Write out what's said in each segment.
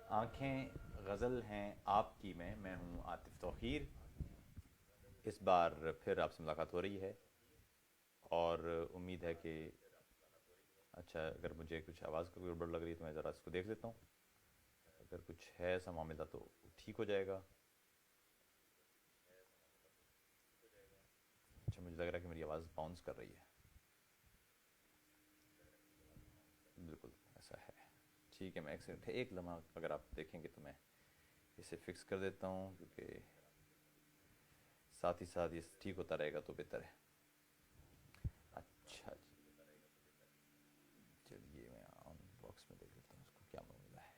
آنکھیں غزل ہیں آپ کی میں ہوں عاطف توقیر. اس بار پھر آپ سے ملاقات ہو رہی ہے اور امید ہے کہ اچھا اگر مجھے کچھ آواز کا گڑبڑ لگ رہی ہے تو میں ذرا اس کو دیکھ لیتا ہوں. اگر کچھ ہے ایسا معاملہ تو ٹھیک ہو جائے گا. اچھا مجھے لگ رہا ہے کہ میری آواز باؤنس کر رہی ہے. بالکل ایسا ہے. ٹھیک ہے میں ایک سیکنڈ ایک لمحہ اگر آپ دیکھیں گے تو میں اسے فکس کر دیتا ہوں کیونکہ ساتھ ہی ساتھ یہ ٹھیک ہوتا رہے گا تو بہتر ہے. اچھا جی چلیے میں آن باکس میں دیکھ لیتا ہوں اس کو کیا معاملہ ہے.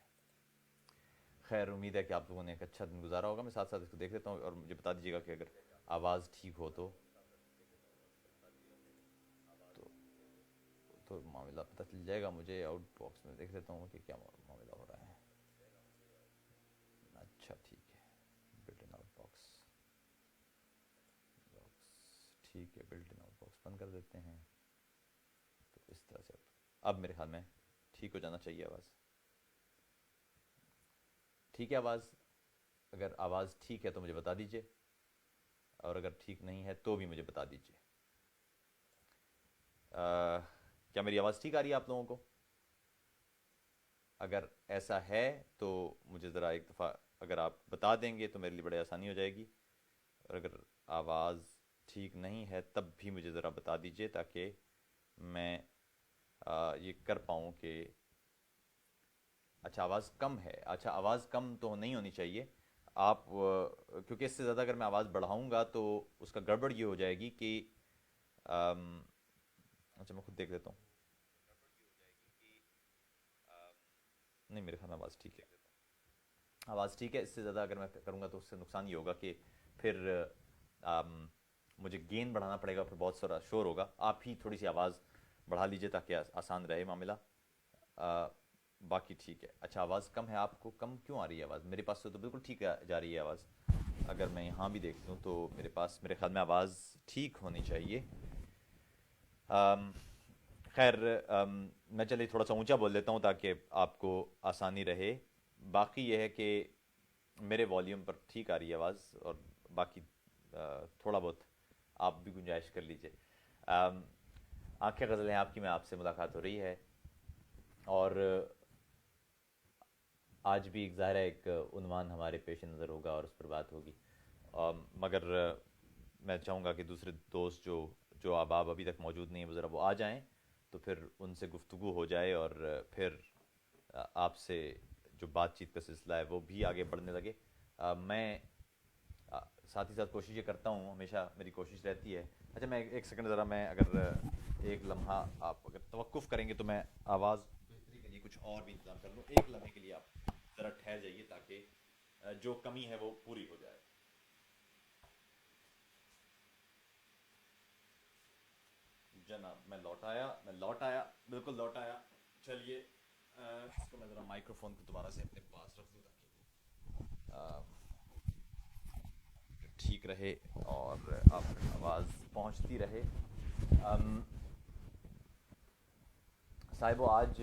خیر امید ہے کہ آپ لوگوں نے ایک اچھا دن گزارا ہوگا. میں ساتھ ساتھ اس کو دیکھ لیتا ہوں اور مجھے بتا دیجیے گا کہ اگر آواز ٹھیک ہو تو معاملہ پتہ چل جائے گا مجھے. آؤٹ باکس میں دیکھ لیتا ہوں کہ کیا معاملہ ہو رہا ہے. اچھا ٹھیک ہے بلٹ ان آؤٹ باکس ٹھیک ہے. بلٹ ان آؤٹ باکس بند کر دیتے ہیں. تو اس طرح سے اب میرے خیال میں ٹھیک ہو جانا چاہیے آواز. ٹھیک ہے آواز. اگر آواز ٹھیک ہے تو مجھے بتا دیجئے اور اگر ٹھیک نہیں ہے تو بھی مجھے بتا دیجئے. کیا میری آواز ٹھیک آ رہی ہے آپ لوگوں کو؟ اگر ایسا ہے تو مجھے ذرا ایک دفعہ اگر آپ بتا دیں گے تو میرے لیے بڑی آسانی ہو جائے گی. اور اگر آواز ٹھیک نہیں ہے تب بھی مجھے ذرا بتا دیجئے تاکہ میں یہ کر پاؤں کہ اچھا آواز کم ہے. اچھا آواز کم تو نہیں ہونی چاہیے آپ کیونکہ اس سے زیادہ اگر میں آواز بڑھاؤں گا تو اس کا گڑبڑ یہ ہو جائے گی کہ اچھا میں خود دیکھ لیتا ہوں. نہیں میرے خیال میں آواز ٹھیک ہے. آواز ٹھیک ہے. اس سے زیادہ اگر میں کروں گا تو اس سے نقصان یہ ہوگا کہ پھر مجھے گین بڑھانا پڑے گا. پھر بہت سارا شور ہوگا. آپ ہی تھوڑی سی آواز بڑھا لیجئے تاکہ آسان رہے معاملہ. باقی ٹھیک ہے. اچھا آواز کم ہے. آپ کو کم کیوں آ رہی ہے آواز؟ میرے پاس سے تو بالکل ٹھیک جا رہی ہے آواز. اگر میں یہاں بھی دیکھ لوں تو میرے پاس میرے خیال میں آواز ٹھیک ہونی چاہیے. خیر میں چلیے تھوڑا سا اونچا بول دیتا ہوں تاکہ آپ کو آسانی رہے. باقی یہ ہے کہ میرے والیوم پر ٹھیک آ رہی ہے آواز اور باقی تھوڑا بہت آپ بھی گنجائش کر لیجئے. آنکھیں غزل ہیں آپ کی میں آپ سے ملاقات ہو رہی ہے اور آج بھی ایک ظاہر ہے ایک عنوان ہمارے پیش نظر ہوگا اور اس پر بات ہوگی. مگر میں چاہوں گا کہ دوسرے دوست جو احباب ابھی تک موجود نہیں ہیں وہ ذرا وہ آ جائیں تو پھر ان سے گفتگو ہو جائے اور پھر آپ سے جو بات چیت کا سلسلہ ہے وہ بھی آگے بڑھنے لگے. میں ساتھ ہی ساتھ کوشش یہ کرتا ہوں ہمیشہ میری کوشش رہتی ہے. اچھا میں ایک سیکنڈ ذرا میں اگر ایک لمحہ آپ اگر توقف کریں گے تو میں آواز بہتری کے لیے کچھ اور بھی انتظام کر لوں. ایک لمحے کے لیے آپ ذرا ٹھہر جائیے تاکہ جو کمی ہے وہ پوری ہو جائے. جناب میں لوٹ آیا بالکل لوٹ آیا. چلیے اس کو میں ذرا مائکرو فون کو دوبارہ سے اپنے پاس رکھ دوں تاکہ ٹھیک رہے اور آپ آواز پہنچتی رہے. صاحبو آج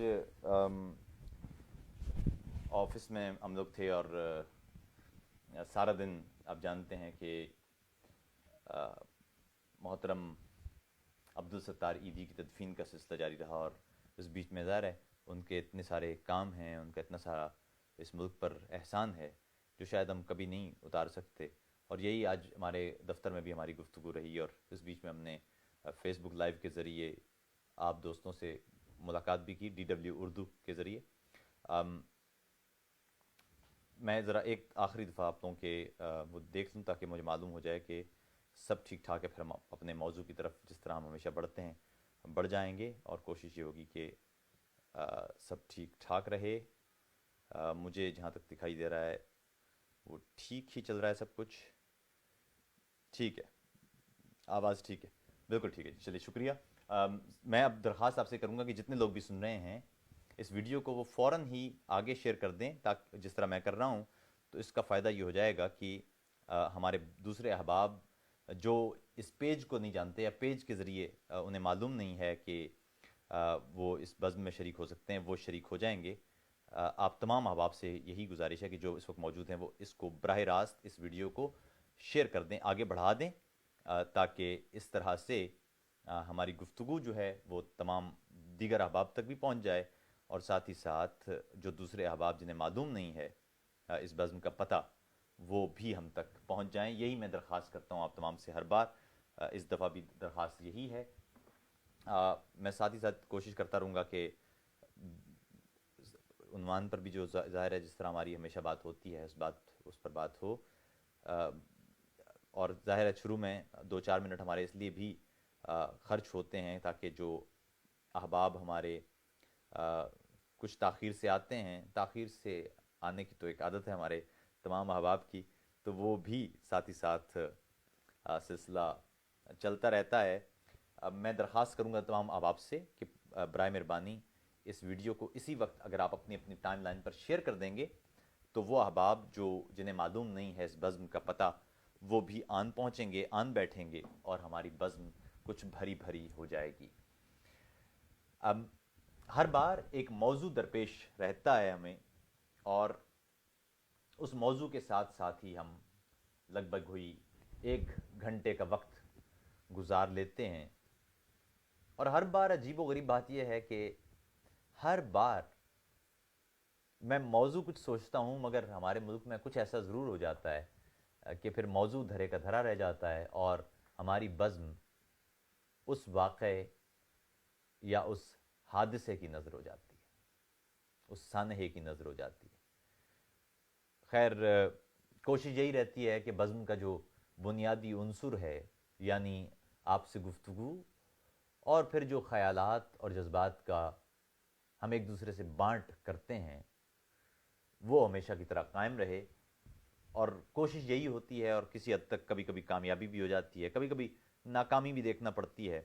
آفس میں ہم لوگ تھے اور سارا دن آپ جانتے ہیں کہ محترم عبدالستار ایدھی کی تدفین کا سلسلہ جاری رہا اور اس بیچ میں ظاہر ہے ان کے اتنے سارے کام ہیں, ان کا اتنا سارا اس ملک پر احسان ہے جو شاید ہم کبھی نہیں اتار سکتے. اور یہی آج ہمارے دفتر میں بھی ہماری گفتگو رہی اور اس بیچ میں ہم نے فیس بک لائیو کے ذریعے آپ دوستوں سے ملاقات بھی کی DW اردو کے ذریعے. میں ذرا ایک آخری دفعہ آپ لوگوں کے وہ دیکھ لوں تاکہ مجھے معلوم ہو جائے کہ سب ٹھیک ٹھاک ہے. پھر ہم اپنے موضوع کی طرف جس طرح ہم ہمیشہ بڑھتے ہیں بڑھ جائیں گے اور کوشش یہ ہوگی کہ سب ٹھیک ٹھاک رہے. مجھے جہاں تک دکھائی دے رہا ہے وہ ٹھیک ہی چل رہا ہے سب کچھ. ٹھیک ہے آواز ٹھیک ہے بالکل ٹھیک ہے. چلیے شکریہ. میں اب درخواست آپ سے کروں گا کہ جتنے لوگ بھی سن رہے ہیں اس ویڈیو کو وہ فوراً ہی آگے شیئر کر دیں، تاکہ جس طرح میں کر رہا ہوں تو اس کا فائدہ یہ ہو جائے گا کہ ہمارے دوسرے احباب جو اس پیج کو نہیں جانتے یا پیج کے ذریعے انہیں معلوم نہیں ہے کہ وہ اس بزم میں شریک ہو سکتے ہیں، وہ شریک ہو جائیں گے۔ آپ تمام احباب سے یہی گزارش ہے کہ جو اس وقت موجود ہیں وہ اس کو براہ راست اس ویڈیو کو شیئر کر دیں، آگے بڑھا دیں، تاکہ اس طرح سے ہماری گفتگو جو ہے وہ تمام دیگر احباب تک بھی پہنچ جائے، اور ساتھ ہی ساتھ جو دوسرے احباب جنہیں معلوم نہیں ہے اس بزم کا پتہ، وہ بھی ہم تک پہنچ جائیں۔ یہی میں درخواست کرتا ہوں آپ تمام سے ہر بار، اس دفعہ بھی درخواست یہی ہے۔ میں ساتھ ہی ساتھ کوشش کرتا رہوں گا کہ عنوان پر بھی جو ظاہر ہے جس طرح ہماری ہمیشہ بات ہوتی ہے اس پر بات ہو، اور ظاہر ہے شروع میں 2-4 منٹ ہمارے اس لیے بھی خرچ ہوتے ہیں تاکہ جو احباب ہمارے کچھ تاخیر سے آتے ہیں، تاخیر سے آنے کی تو ایک عادت ہے ہمارے تمام احباب کی، تو وہ بھی ساتھ ہی ساتھ سلسلہ چلتا رہتا ہے۔ اب میں درخواست کروں گا تمام احباب سے کہ برائے مہربانی اس ویڈیو کو اسی وقت اگر آپ اپنی اپنی ٹائم لائن پر شیئر کر دیں گے تو وہ احباب جنہیں معلوم نہیں ہے اس بزم کا پتہ، وہ بھی آن پہنچیں گے، آن بیٹھیں گے، اور ہماری بزم کچھ بھری بھری ہو جائے گی۔ اب ہر بار ایک موضوع درپیش رہتا ہے ہمیں، اور اس موضوع کے ساتھ ساتھ ہی ہم لگ بھگ ہوئی 1 گھنٹے کا وقت گزار لیتے ہیں، اور ہر بار عجیب و غریب بات یہ ہے کہ ہر بار میں موضوع کچھ سوچتا ہوں، مگر ہمارے ملک میں کچھ ایسا ضرور ہو جاتا ہے کہ پھر موضوع دھرے کا دھرا رہ جاتا ہے، اور ہماری بزم اس واقعے یا اس حادثے کی نظر ہو جاتی ہے، اس سانحے کی نظر ہو جاتی ہے۔ خیر، کوشش یہی رہتی ہے کہ بزم کا جو بنیادی عنصر ہے، یعنی آپ سے گفتگو اور پھر جو خیالات اور جذبات کا ہم ایک دوسرے سے بانٹ کرتے ہیں، وہ ہمیشہ کی طرح قائم رہے، اور کوشش یہی ہوتی ہے، اور کسی حد تک کبھی کبھی کامیابی بھی ہو جاتی ہے، کبھی کبھی ناکامی بھی دیکھنا پڑتی ہے۔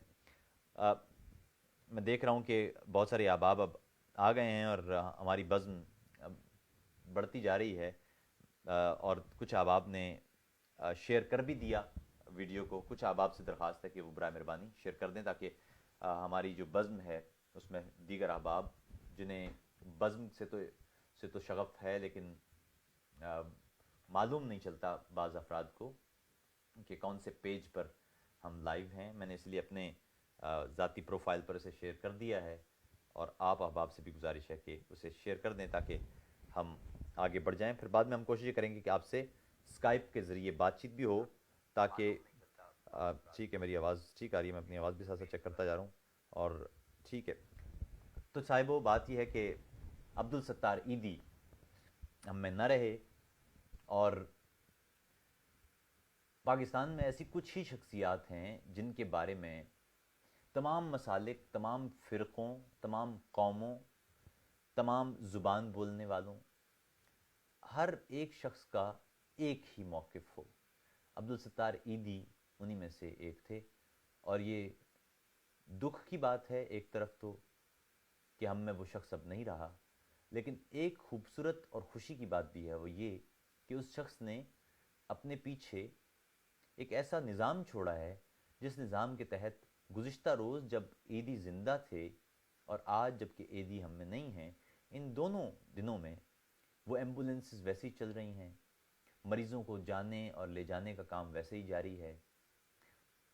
میں دیکھ رہا ہوں کہ بہت سارے احباب اب آ گئے ہیں، اور ہماری بزم بڑھتی جا رہی ہے، اور کچھ احباب نے شیئر کر بھی دیا ویڈیو کو۔ کچھ احباب سے درخواست ہے کہ وہ برائے مہربانی شیئر کر دیں، تاکہ ہماری جو بزم ہے اس میں دیگر احباب جنہیں بزم سے تو شغف ہے، لیکن معلوم نہیں چلتا بعض افراد کو کہ کون سے پیج پر ہم لائیو ہیں۔ میں نے اس لیے اپنے ذاتی پروفائل پر اسے شیئر کر دیا ہے، اور آپ احباب سے بھی گزارش ہے کہ اسے شیئر کر دیں تاکہ ہم آگے بڑھ جائیں۔ پھر بعد میں ہم کوشش کریں گے کہ آپ سے اسکائپ کے ذریعے بات چیت بھی ہو، تاکہ ٹھیک ہے، میری آواز ٹھیک آ رہی ہے، میں اپنی آواز بھی ساتھ ساتھ چیک کرتا جا رہا ہوں، اور ٹھیک ہے۔ تو صاحبو، بات یہ ہے کہ عبدالستار عیدی ہم میں نہ رہے، اور پاکستان میں ایسی کچھ ہی شخصیات ہیں جن کے بارے میں تمام مسالک، تمام فرقوں، تمام قوموں، تمام زبان بولنے والوں، ہر ایک شخص کا ایک ہی موقف ہو۔ عبدالستار عیدی انہی میں سے ایک تھے، اور یہ دکھ کی بات ہے ایک طرف تو کہ ہم میں وہ شخص اب نہیں رہا، لیکن ایک خوبصورت اور خوشی کی بات بھی ہے، وہ یہ کہ اس شخص نے اپنے پیچھے ایک ایسا نظام چھوڑا ہے جس نظام کے تحت گزشتہ روز جب عیدی زندہ تھے اور آج جب کہ عیدی ہم میں نہیں ہیں، ان دونوں دنوں میں وہ ایمبولینسز ویسے ہی چل رہی ہیں، مریضوں کو جانے اور لے جانے کا کام ویسے ہی جاری ہے،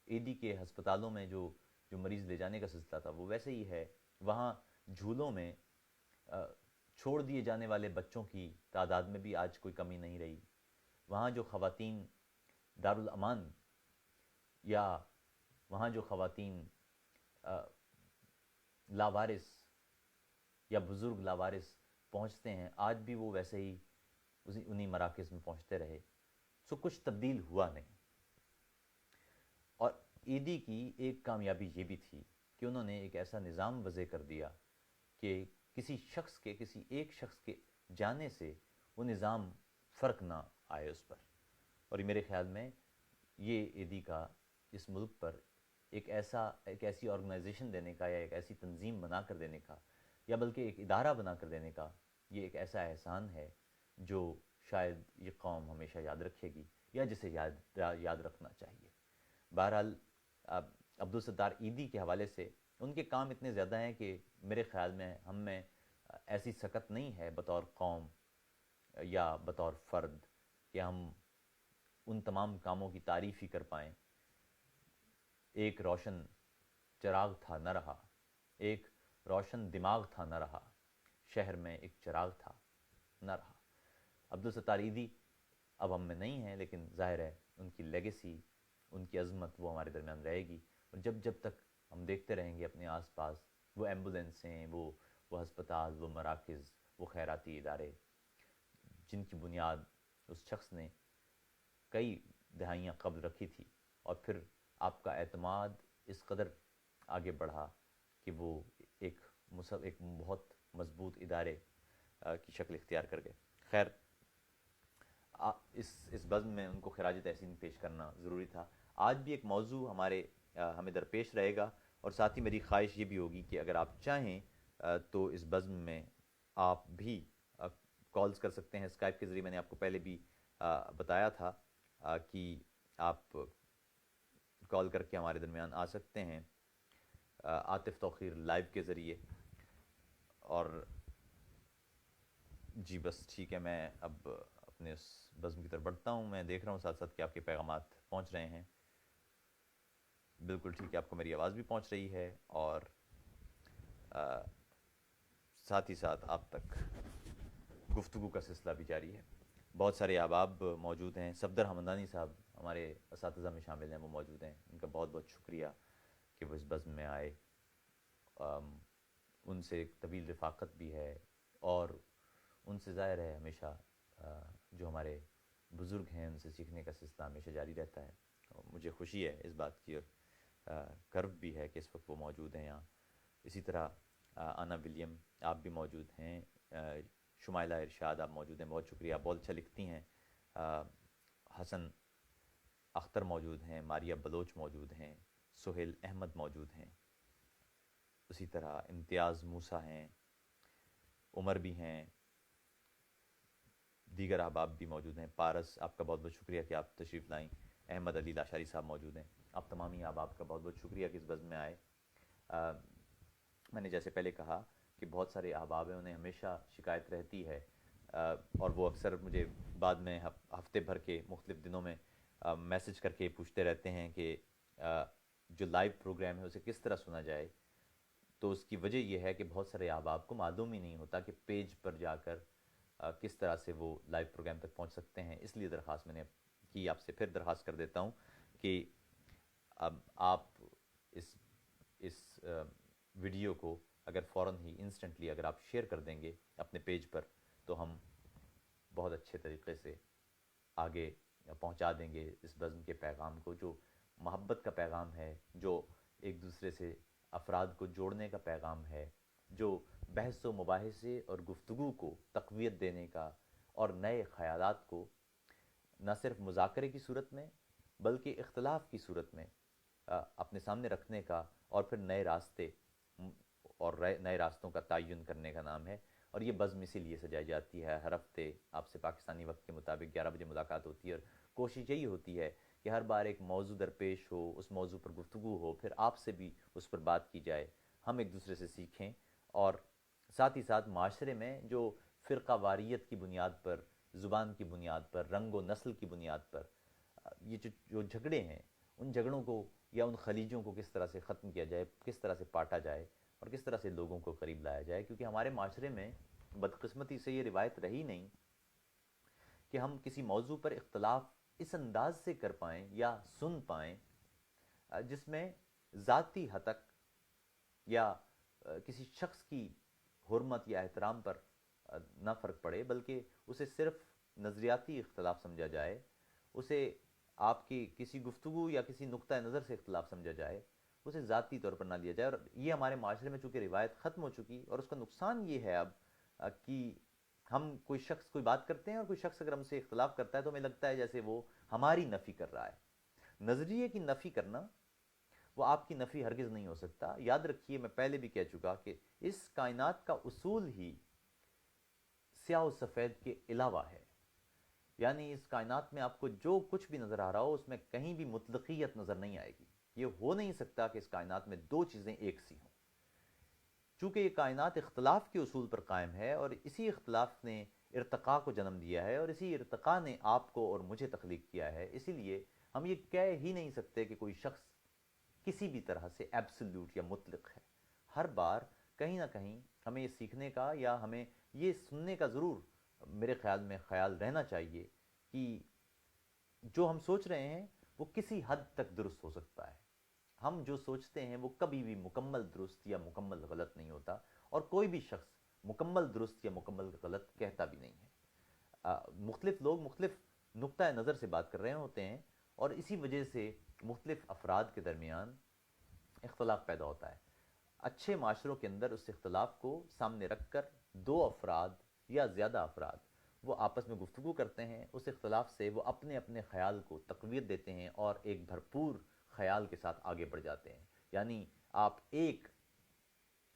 عیدی کے ہسپتالوں میں جو مریض لے جانے کا سلسلہ تھا وہ ویسے ہی ہے، وہاں جھولوں میں چھوڑ دیے جانے والے بچوں کی تعداد میں بھی آج کوئی کمی نہیں رہی، وہاں جو خواتین دارالامان یا وہاں جو خواتین لاوارث یا بزرگ لاوارث پہنچتے ہیں، آج بھی وہ ویسے ہی انہی مراکز میں پہنچتے رہے، سو کچھ تبدیل ہوا نہیں۔ اور عیدی کی ایک کامیابی یہ بھی تھی کہ انہوں نے ایک ایسا نظام وضع کر دیا کہ کسی ایک شخص کے جانے سے وہ نظام فرق نہ آئے اس پر، اور یہ میرے خیال میں یہ عیدی کا اس ملک پر ایک ایسی آرگنائزیشن دینے کا یا ایک ایسی تنظیم بنا کر دینے کا یا بلکہ ایک ادارہ بنا کر دینے کا، یہ ایک ایسا احسان ہے جو شاید یہ قوم ہمیشہ یاد رکھے گی یا جسے یاد رکھنا چاہیے۔ بہرحال عبدالستار ایدھی کے حوالے سے ان کے کام اتنے زیادہ ہیں کہ میرے خیال میں ہم میں ایسی سکت نہیں ہے بطور قوم یا بطور فرد کہ ہم ان تمام کاموں کی تعریف ہی کر پائیں۔ ایک روشن چراغ تھا نہ رہا، ایک روشن دماغ تھا نہ رہا، شہر میں ایک چراغ تھا نہ رہا۔ عبدالستار ایدھی اب ہم میں نہیں ہیں، لیکن ظاہر ہے ان کی لیگیسی، ان کی عظمت وہ ہمارے درمیان رہے گی، اور جب تک ہم دیکھتے رہیں گے اپنے آس پاس وہ ایمبولینسیں، وہ ہسپتال، وہ مراکز، وہ خیراتی ادارے جن کی بنیاد اس شخص نے کئی دہائیاں قبل رکھی تھی، اور پھر آپ کا اعتماد اس قدر آگے بڑھا کہ وہ ایک بہت مضبوط ادارے کی شکل اختیار کر گئے۔ خیر، اس بزم میں ان کو خراج تحسین پیش کرنا ضروری تھا۔ آج بھی ایک موضوع ہمیں درپیش رہے گا، اور ساتھ ہی میری خواہش یہ بھی ہوگی کہ اگر آپ چاہیں تو اس بزم میں آپ بھی کالز کر سکتے ہیں اسکائپ کے ذریعے۔ میں نے آپ کو پہلے بھی بتایا تھا کہ آپ کال کر کے ہمارے درمیان آ سکتے ہیں عاطف توقیر لائیو کے ذریعے۔ اور جی بس ٹھیک ہے، میں اب اپنے اس بزم کی طرف بڑھتا ہوں۔ میں دیکھ رہا ہوں ساتھ ساتھ کہ آپ کے پیغامات پہنچ رہے ہیں۔ بالکل ٹھیک ہے، آپ کو میری آواز بھی پہنچ رہی ہے، اور ساتھ ہی ساتھ آپ تک گفتگو کا سلسلہ بھی جاری ہے۔ بہت سارے احباب موجود ہیں، صفدر حمدانی صاحب ہمارے اساتذہ میں شامل ہیں، وہ موجود ہیں۔ ان کا بہت بہت شکریہ کہ وہ اس بزم میں آئے۔ ان سے ایک طویل رفاقت بھی ہے، اور ان سے ظاہر ہے ہمیشہ جو ہمارے بزرگ ہیں ان سے سیکھنے کا سلسلہ ہمیشہ جاری رہتا ہے۔ مجھے خوشی ہے اس بات کی، اور گرو بھی ہے کہ اس وقت وہ موجود ہیں یہاں۔ اسی طرح آنا ولیم آپ بھی موجود ہیں، شمائلہ ارشاد آپ موجود ہیں، بہت شکریہ، بہت اچھا لکھتی ہیں۔ حسن اختر موجود ہیں، ماریہ بلوچ موجود ہیں، سہیل احمد موجود ہیں، اسی طرح امتیاز موسیٰ ہیں، عمر بھی ہیں، دیگر احباب بھی موجود ہیں۔ پارس، آپ کا بہت بہت شکریہ کہ آپ تشریف لائیں۔ احمد علی لاشاری صاحب موجود ہیں۔ آپ تمام ہی احباب کا بہت بہت شکریہ کہ اس بزم میں آئے۔ میں نے جیسے پہلے کہا کہ بہت سارے احباب ہیں، انہیں ہمیشہ شکایت رہتی ہے، اور وہ اکثر مجھے بعد میں ہفتے بھر کے مختلف دنوں میں میسج کر کے پوچھتے رہتے ہیں کہ جو لائیو پروگرام ہے اسے کس طرح سنا جائے۔ تو اس کی وجہ یہ ہے کہ بہت سارے احباب کو معلوم ہی نہیں ہوتا کہ پیج پر جا کر کس طرح سے وہ لائیو پروگرام تک پہنچ سکتے ہیں۔ اس لیے درخواست میں نے کی، آپ سے پھر درخواست کر دیتا ہوں کہ اب آپ اس ویڈیو کو اگر فوراً ہی انسٹنٹلی اگر آپ شیئر کر دیں گے اپنے پیج پر، تو ہم بہت اچھے طریقے سے آگے پہنچا دیں گے اس بزم کے پیغام کو، جو محبت کا پیغام ہے، جو ایک دوسرے سے افراد کو جوڑنے کا پیغام ہے، جو بحث و مباحثے اور گفتگو کو تقویت دینے کا، اور نئے خیالات کو نہ صرف مذاکرے کی صورت میں بلکہ اختلاف کی صورت میں اپنے سامنے رکھنے کا، اور پھر نئے راستوں کا تعین کرنے کا نام ہے۔ اور یہ بزم اسی لیے سجائی جاتی ہے۔ ہر ہفتے آپ سے پاکستانی وقت کے مطابق 11 بجے ملاقات ہوتی ہے، اور کوشش یہی ہوتی ہے کہ ہر بار ایک موضوع درپیش ہو، اس موضوع پر گفتگو ہو، پھر آپ سے بھی اس پر بات کی جائے، ہم ایک دوسرے سے سیکھیں، اور ساتھ ہی ساتھ معاشرے میں جو فرقہ واریت کی بنیاد پر، زبان کی بنیاد پر، رنگ و نسل کی بنیاد پر یہ جو جھگڑے ہیں، ان جھگڑوں کو یا ان خلیجوں کو کس طرح سے ختم کیا جائے، کس طرح سے پاٹا جائے، اور کس طرح سے لوگوں کو قریب لایا جائے۔ کیونکہ ہمارے معاشرے میں بدقسمتی سے یہ روایت رہی نہیں کہ ہم کسی موضوع پر اختلاف اس انداز سے کر پائیں یا سن پائیں جس میں ذاتی حتک یا کسی شخص کی حرمت یا احترام پر نہ فرق پڑے، بلکہ اسے صرف نظریاتی اختلاف سمجھا جائے، اسے آپ کی کسی گفتگو یا کسی نقطہ نظر سے اختلاف سمجھا جائے، اسے ذاتی طور پر نہ لیا جائے۔ اور یہ ہمارے معاشرے میں چونکہ روایت ختم ہو چکی، اور اس کا نقصان یہ ہے اب کہ ہم کوئی بات کرتے ہیں، اور کوئی شخص اگر ہم سے اختلاف کرتا ہے تو ہمیں لگتا ہے جیسے وہ ہماری نفی کر رہا ہے۔ نظریے کی نفی کرنا وہ آپ کی نفی ہرگز نہیں ہو سکتا. یاد رکھیے میں پہلے بھی کہہ چکا کہ اس کائنات کا اصول ہی سیاہ و سفید کے علاوہ ہے. یعنی اس کائنات میں آپ کو جو کچھ بھی نظر آ رہا ہو اس میں کہیں بھی مطلقیت نظر نہیں آئے گی. یہ ہو نہیں سکتا کہ اس کائنات میں دو چیزیں ایک سی ہوں. چونکہ یہ کائنات اختلاف کے اصول پر قائم ہے اور اسی اختلاف نے ارتقاء کو جنم دیا ہے اور اسی ارتقاء نے آپ کو اور مجھے تخلیق کیا ہے. اسی لیے ہم یہ کہہ ہی نہیں سکتے کہ کوئی شخص کسی بھی طرح سے ایبسولوٹ یا مطلق ہے. ہر بار کہیں نہ کہیں ہمیں یہ سیکھنے کا یا ہمیں یہ سننے کا ضرور میرے خیال میں خیال رہنا چاہیے کہ جو ہم سوچ رہے ہیں وہ کسی حد تک درست ہو سکتا ہے. ہم جو سوچتے ہیں وہ کبھی بھی مکمل درست یا مکمل غلط نہیں ہوتا اور کوئی بھی شخص مکمل درست یا مکمل غلط کہتا بھی نہیں ہے. مختلف لوگ مختلف نقطہ نظر سے بات کر رہے ہوتے ہیں اور اسی وجہ سے مختلف افراد کے درمیان اختلاف پیدا ہوتا ہے. اچھے معاشروں کے اندر اس اختلاف کو سامنے رکھ کر دو افراد یا زیادہ افراد وہ آپس میں گفتگو کرتے ہیں. اس اختلاف سے وہ اپنے اپنے خیال کو تقویت دیتے ہیں اور ایک بھرپور خیال کے ساتھ آگے بڑھ جاتے ہیں. یعنی آپ ایک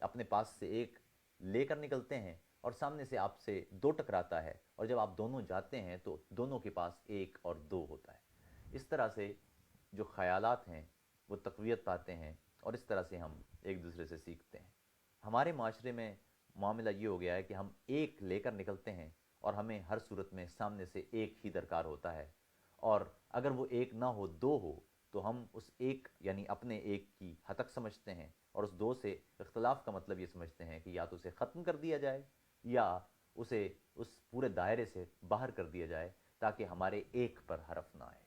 اپنے پاس سے ایک لے کر نکلتے ہیں اور سامنے سے آپ سے دو ٹکراتا ہے اور جب آپ دونوں جاتے ہیں تو دونوں کے پاس ایک اور دو ہوتا ہے. اس طرح سے جو خیالات ہیں وہ تقویت پاتے ہیں اور اس طرح سے ہم ایک دوسرے سے سیکھتے ہیں. ہمارے معاشرے میں معاملہ یہ ہو گیا ہے کہ ہم ایک لے کر نکلتے ہیں اور ہمیں ہر صورت میں سامنے سے ایک ہی درکار ہوتا ہے اور اگر وہ ایک نہ ہو دو ہو تو ہم اس ایک یعنی اپنے ایک کی حتک سمجھتے ہیں اور اس دو سے اختلاف کا مطلب یہ سمجھتے ہیں کہ یا تو اسے ختم کر دیا جائے یا اسے اس پورے دائرے سے باہر کر دیا جائے تاکہ ہمارے ایک پر حرف نہ آئے.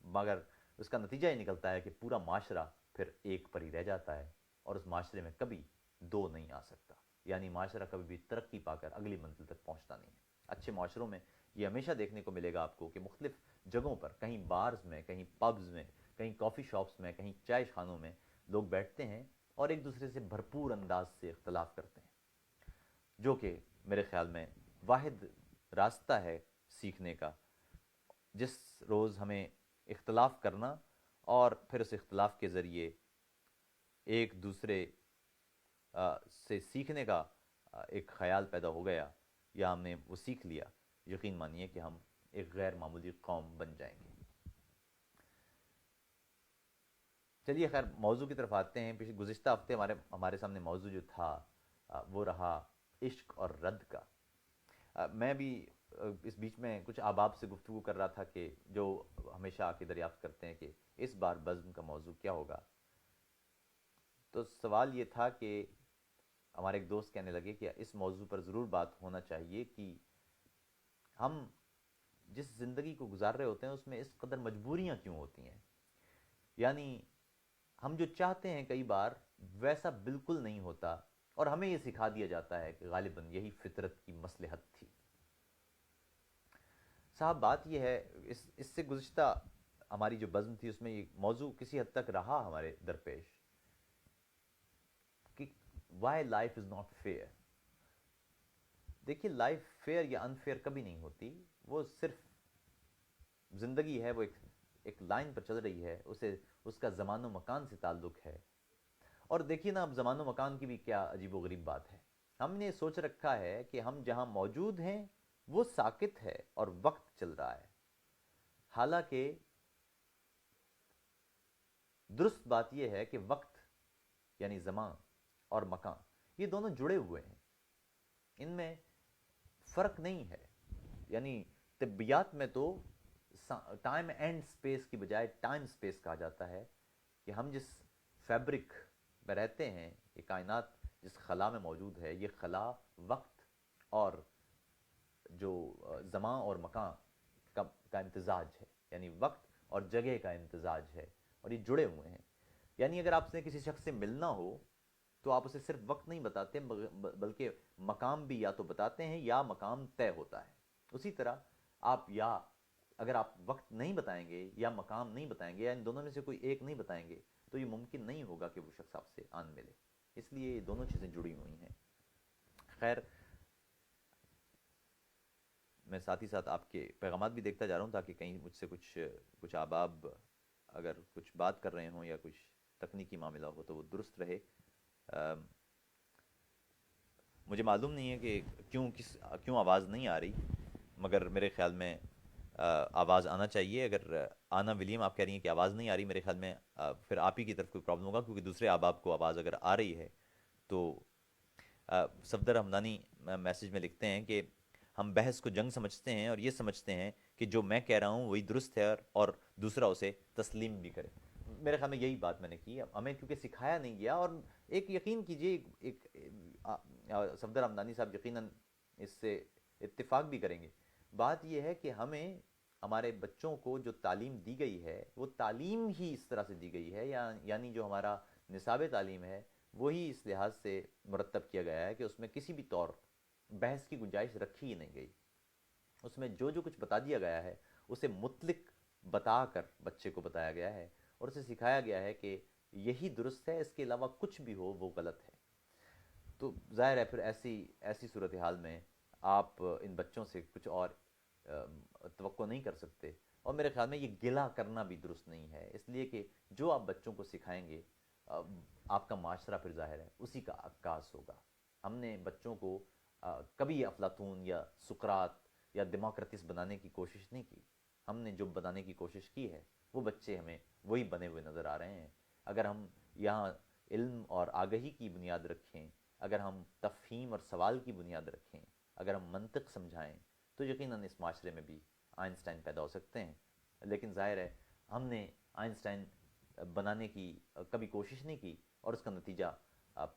مگر اس کا نتیجہ یہ نکلتا ہے کہ پورا معاشرہ پھر ایک پر ہی رہ جاتا ہے اور اس معاشرے میں کبھی دو نہیں آ سکتا. یعنی معاشرہ کبھی بھی ترقی پا کر اگلی منزل تک پہنچتا نہیں ہے. اچھے معاشروں میں یہ ہمیشہ دیکھنے کو ملے گا آپ کو کہ مختلف جگہوں پر کہیں بارز میں, کہیں پبز میں, کہیں کافی شاپس میں, کہیں چائے خانوں میں لوگ بیٹھتے ہیں اور ایک دوسرے سے بھرپور انداز سے اختلاف کرتے ہیں, جو کہ میرے خیال میں واحد راستہ ہے سیکھنے کا. جس روز ہمیں اختلاف کرنا اور پھر اس اختلاف کے ذریعے ایک دوسرے سے سیکھنے کا ایک خیال پیدا ہو گیا یا ہم نے وہ سیکھ لیا, یقین مانیے کہ ہم ایک غیر معمولی قوم بن جائیں گے. چلیے خیر موضوع کی طرف آتے ہیں. گزشتہ ہفتے ہمارے سامنے موضوع جو تھا وہ رہا عشق اور رد کا. میں بھی اس بیچ میں کچھ احباب سے گفتگو کر رہا تھا کہ جو ہمیشہ آ کے دریافت کرتے ہیں کہ اس بار بزم کا موضوع کیا ہوگا. تو سوال یہ تھا کہ ہمارے ایک دوست کہنے لگے کہ اس موضوع پر ضرور بات ہونا چاہیے کہ ہم جس زندگی کو گزار رہے ہوتے ہیں اس میں اس قدر مجبوریاں کیوں ہوتی ہیں. یعنی ہم جو چاہتے ہیں کئی بار ویسا بالکل نہیں ہوتا اور ہمیں یہ سکھا دیا جاتا ہے کہ غالباً یہی فطرت کی مصلحت تھی. صاحب بات یہ ہے اس سے گزشتہ ہماری جو بزم تھی اس میں یہ موضوع کسی حد تک رہا ہمارے درپیش کہ why life is not fair. دیکھیے لائف فیئر یا انفیئر کبھی نہیں ہوتی, وہ صرف زندگی ہے, وہ ایک لائن پر چل رہی ہے, اس کا زمان و مکان سے تعلق ہے. اور دیکھیے نا اب زمان و مکان کی بھی کیا عجیب و غریب بات ہے. ہم نے سوچ رکھا ہے کہ ہم جہاں موجود ہیں وہ ساکت ہے اور وقت چل رہا ہے, حالانکہ درست بات یہ ہے کہ وقت یعنی زمان اور مکان یہ دونوں جڑے ہوئے ہیں, ان میں فرق نہیں ہے. یعنی طبیات میں تو ٹائم اینڈ سپیس کی بجائے ٹائم سپیس کہا جاتا ہے کہ ہم جس فیبرک میں رہتے ہیں, یہ کائنات جس خلا میں موجود ہے, یہ خلا وقت اور جو زمان اور مکان کا امتزاج ہے, یعنی وقت اور جگہ کا امتزاج ہے اور یہ جڑے ہوئے ہیں. یعنی اگر آپ سے کسی شخص سے ملنا ہو تو آپ اسے صرف وقت نہیں بتاتے بلکہ مقام بھی یا تو بتاتے ہیں یا مقام طے ہوتا ہے. اسی طرح آپ یا اگر آپ وقت نہیں بتائیں گے یا مقام نہیں بتائیں گے یا ان دونوں میں سے کوئی ایک نہیں بتائیں گے تو یہ ممکن نہیں ہوگا کہ وہ شخص آپ سے آن ملے. اس لیے یہ دونوں چیزیں جڑی ہوئی ہیں. خیر میں ساتھ ہی ساتھ آپ کے پیغامات بھی دیکھتا جا رہا ہوں تاکہ کہیں مجھ سے کچھ احباب اگر کچھ بات کر رہے ہوں یا کچھ تکنیکی معاملہ ہو تو وہ درست رہے. مجھے معلوم نہیں ہے کہ کیوں آواز نہیں آ رہی، مگر میرے خیال میں آواز آنا چاہیے. اگر آنا ولیم آپ کہہ رہی ہیں کہ آواز نہیں آ رہی، میرے خیال میں پھر آپ ہی کی طرف کوئی پرابلم ہوگا، کیونکہ دوسرے احباب کو آواز اگر آ رہی ہے تو صفدر حمدانی میسج میں لکھتے ہیں کہ ہم بحث کو جنگ سمجھتے ہیں اور یہ سمجھتے ہیں کہ جو میں کہہ رہا ہوں وہی درست ہے اور دوسرا اسے تسلیم بھی کرے. میرے خیال میں یہی بات میں نے کی. ہمیں کیونکہ سکھایا نہیں گیا، اور ایک یقین کیجئے، ایک صفدر حمدانی صاحب یقیناً اس سے اتفاق بھی کریں گے. بات یہ ہے کہ ہمیں ہمارے بچوں کو جو تعلیم دی گئی ہے وہ تعلیم ہی اس طرح سے دی گئی ہے، یعنی جو ہمارا نصاب تعلیم ہے وہی اس لحاظ سے مرتب کیا گیا ہے کہ اس میں کسی بھی طور بحث کی گنجائش رکھی ہی نہیں گئی. اس میں جو کچھ بتا دیا گیا ہے اسے مطلق بتا کر بچے کو بتایا گیا ہے، اور اسے سکھایا گیا ہے کہ یہی درست ہے، اس کے علاوہ کچھ بھی ہو وہ غلط ہے. تو ظاہر ہے پھر ایسی صورتحال میں آپ ان بچوں سے کچھ اور توقع نہیں کر سکتے. اور میرے خیال میں یہ گلہ کرنا بھی درست نہیں ہے، اس لیے کہ جو آپ بچوں کو سکھائیں گے آپ کا معاشرہ پھر ظاہر ہے اسی کا عکاس ہوگا. ہم نے بچوں کو کبھی افلاطون یا سقراط یا دیموکریٹس بنانے کی کوشش نہیں کی. ہم نے جو بنانے کی کوشش کی ہے وہ بچے ہمیں وہی بنے ہوئے نظر آ رہے ہیں. اگر ہم یہاں علم اور آگہی کی بنیاد رکھیں، اگر ہم تفہیم اور سوال کی بنیاد رکھیں، اگر ہم منطق سمجھائیں، تو یقیناً اس معاشرے میں بھی آئنسٹائن پیدا ہو سکتے ہیں. لیکن ظاہر ہے ہم نے آئنسٹائن بنانے کی کبھی کوشش نہیں کی، اور اس کا نتیجہ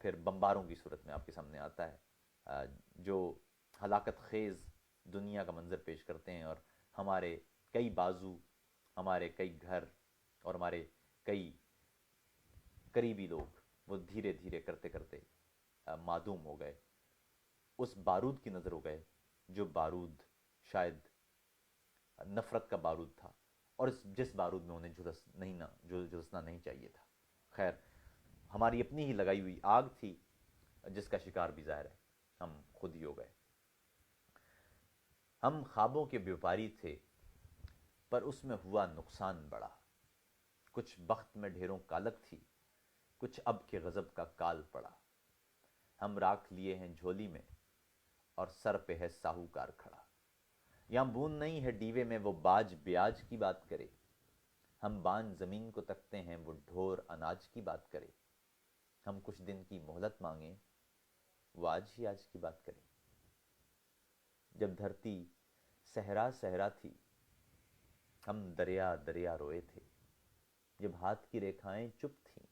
پھر بمباروں کی صورت میں آپ کے سامنے آتا ہے، جو ہلاکت خیز دنیا کا منظر پیش کرتے ہیں، اور ہمارے کئی بازو، ہمارے کئی گھر اور ہمارے کئی قریبی لوگ وہ دھیرے دھیرے کرتے کرتے معدوم ہو گئے. اس بارود کی نظر ہو گئے جو بارود شاید نفرت کا بارود تھا، اور جس بارود میں انہیں جھلسنا نہیں چاہیے تھا. خیر، ہماری اپنی ہی لگائی ہوئی آگ تھی جس کا شکار بھی ظاہر ہے ہم خود ہی ہو گئے. ہم خوابوں کے بیوپاری تھے پر اس میں ہوا نقصان بڑا. کچھ بخت میں ڈھیروں کالک تھی، کچھ اب کے غضب کا کال پڑا. ہم راکھ لیے ہیں جھولی میں اور سر پہ ہے ساہوکار کھڑا. یہاں بوند نہیں ہے ڈیوے میں وہ باج بیاج کی بات کرے. ہم بان زمین کو تکتے ہیں وہ ڈھور اناج کی بات کرے. ہم کچھ دن کی مہلت مانگیں وہ آج ہی آج کی بات کرے. جب دھرتی صحرا صحرا تھی ہم دریا دریا روئے تھے. جب ہاتھ کی ریکھائیں چپ تھیں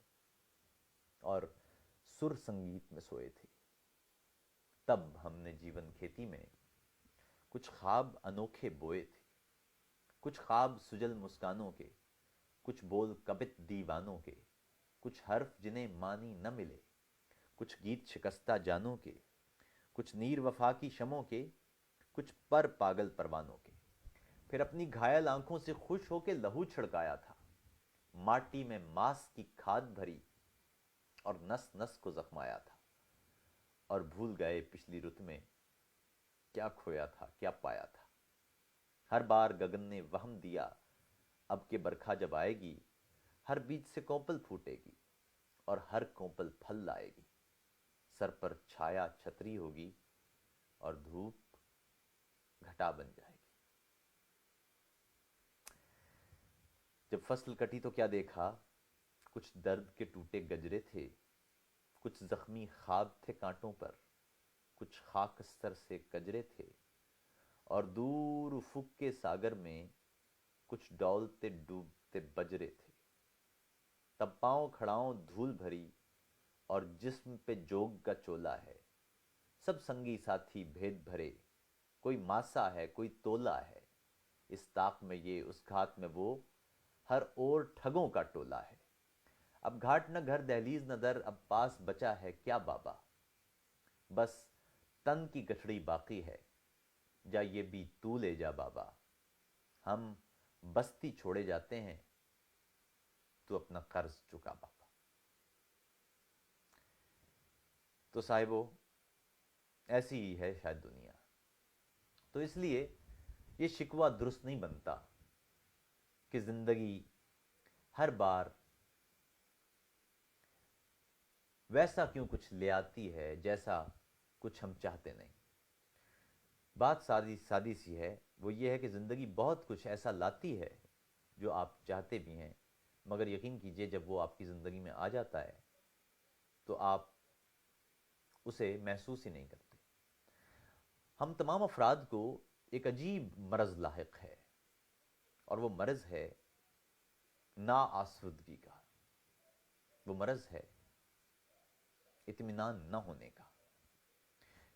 اور سر سنگیت میں سوئے تھے، تب ہم نے جیون کھیتی میں کچھ خواب انوکھے بوئے تھے. کچھ خواب سجل مسکانوں کے، کچھ بول کبت دیوانوں کے، کچھ حرف جنہیں معنی نہ ملے، کچھ گیت شکستہ جانوں کے، کچھ نیر وفا کی شموں کے، کچھ پر پاگل پروانوں کے. پھر اپنی گھائل آنکھوں سے خوش ہو کے لہو چھڑکایا تھا. ماٹی میں ماس کی کھاد بھری اور نس نس کو زخمایا تھا. اور بھول گئے پچھلی رت میں کیا کھویا تھا کیا پایا تھا. ہر بار گگن نے وہم دیا اب کہ برکھا جب آئے گی ہر بیج سے کوپل پھوٹے گی اور ہر کوپل پھل لائے گی. سر پر چھایا چھتری ہوگی اور دھوپ گھٹا بن جائے گی. جب فصل کٹی تو کیا دیکھا، کچھ درد کے ٹوٹے گجرے تھے، کچھ زخمی خواب تھے کانٹوں پر، کچھ خاکستر سے کجرے تھے، اور دور افق کے ساگر میں کچھ ڈولتے ڈوبتے بجرے تھے. تب پاؤں کھڑاؤں دھول بھری اور جسم پہ جوگ کا چولا ہے. سب سنگی ساتھی بھید بھرے، کوئی ماسا ہے کوئی تولا ہے. اس طاق میں یہ اس گھات میں وہ، ہر اور ٹھگوں کا ٹولا ہے. اب گھاٹ نہ گھر دہلیز نہ در، اب پاس بچا ہے کیا بابا. بس تن کی گٹھڑی باقی ہے، جا یہ بھی تو لے جا بابا. ہم بستی چھوڑے جاتے ہیں تو اپنا قرض چکا بابا. تو صاحبو ایسی ہی ہے شاید دنیا. تو اس لیے یہ شکوہ درست نہیں بنتا کہ زندگی ہر بار ویسا کیوں کچھ لے آتی ہے جیسا کچھ ہم چاہتے نہیں. بات سادی سادی سی ہے، وہ یہ ہے کہ زندگی بہت کچھ ایسا لاتی ہے جو آپ چاہتے بھی ہیں، مگر یقین کیجئے جب وہ آپ کی زندگی میں آ جاتا ہے تو آپ اسے محسوس ہی نہیں کرتے. ہم تمام افراد کو ایک عجیب مرض لاحق ہے، اور وہ مرض ہے نا آسودگی کا، وہ مرض ہے اطمینان نہ ہونے کا.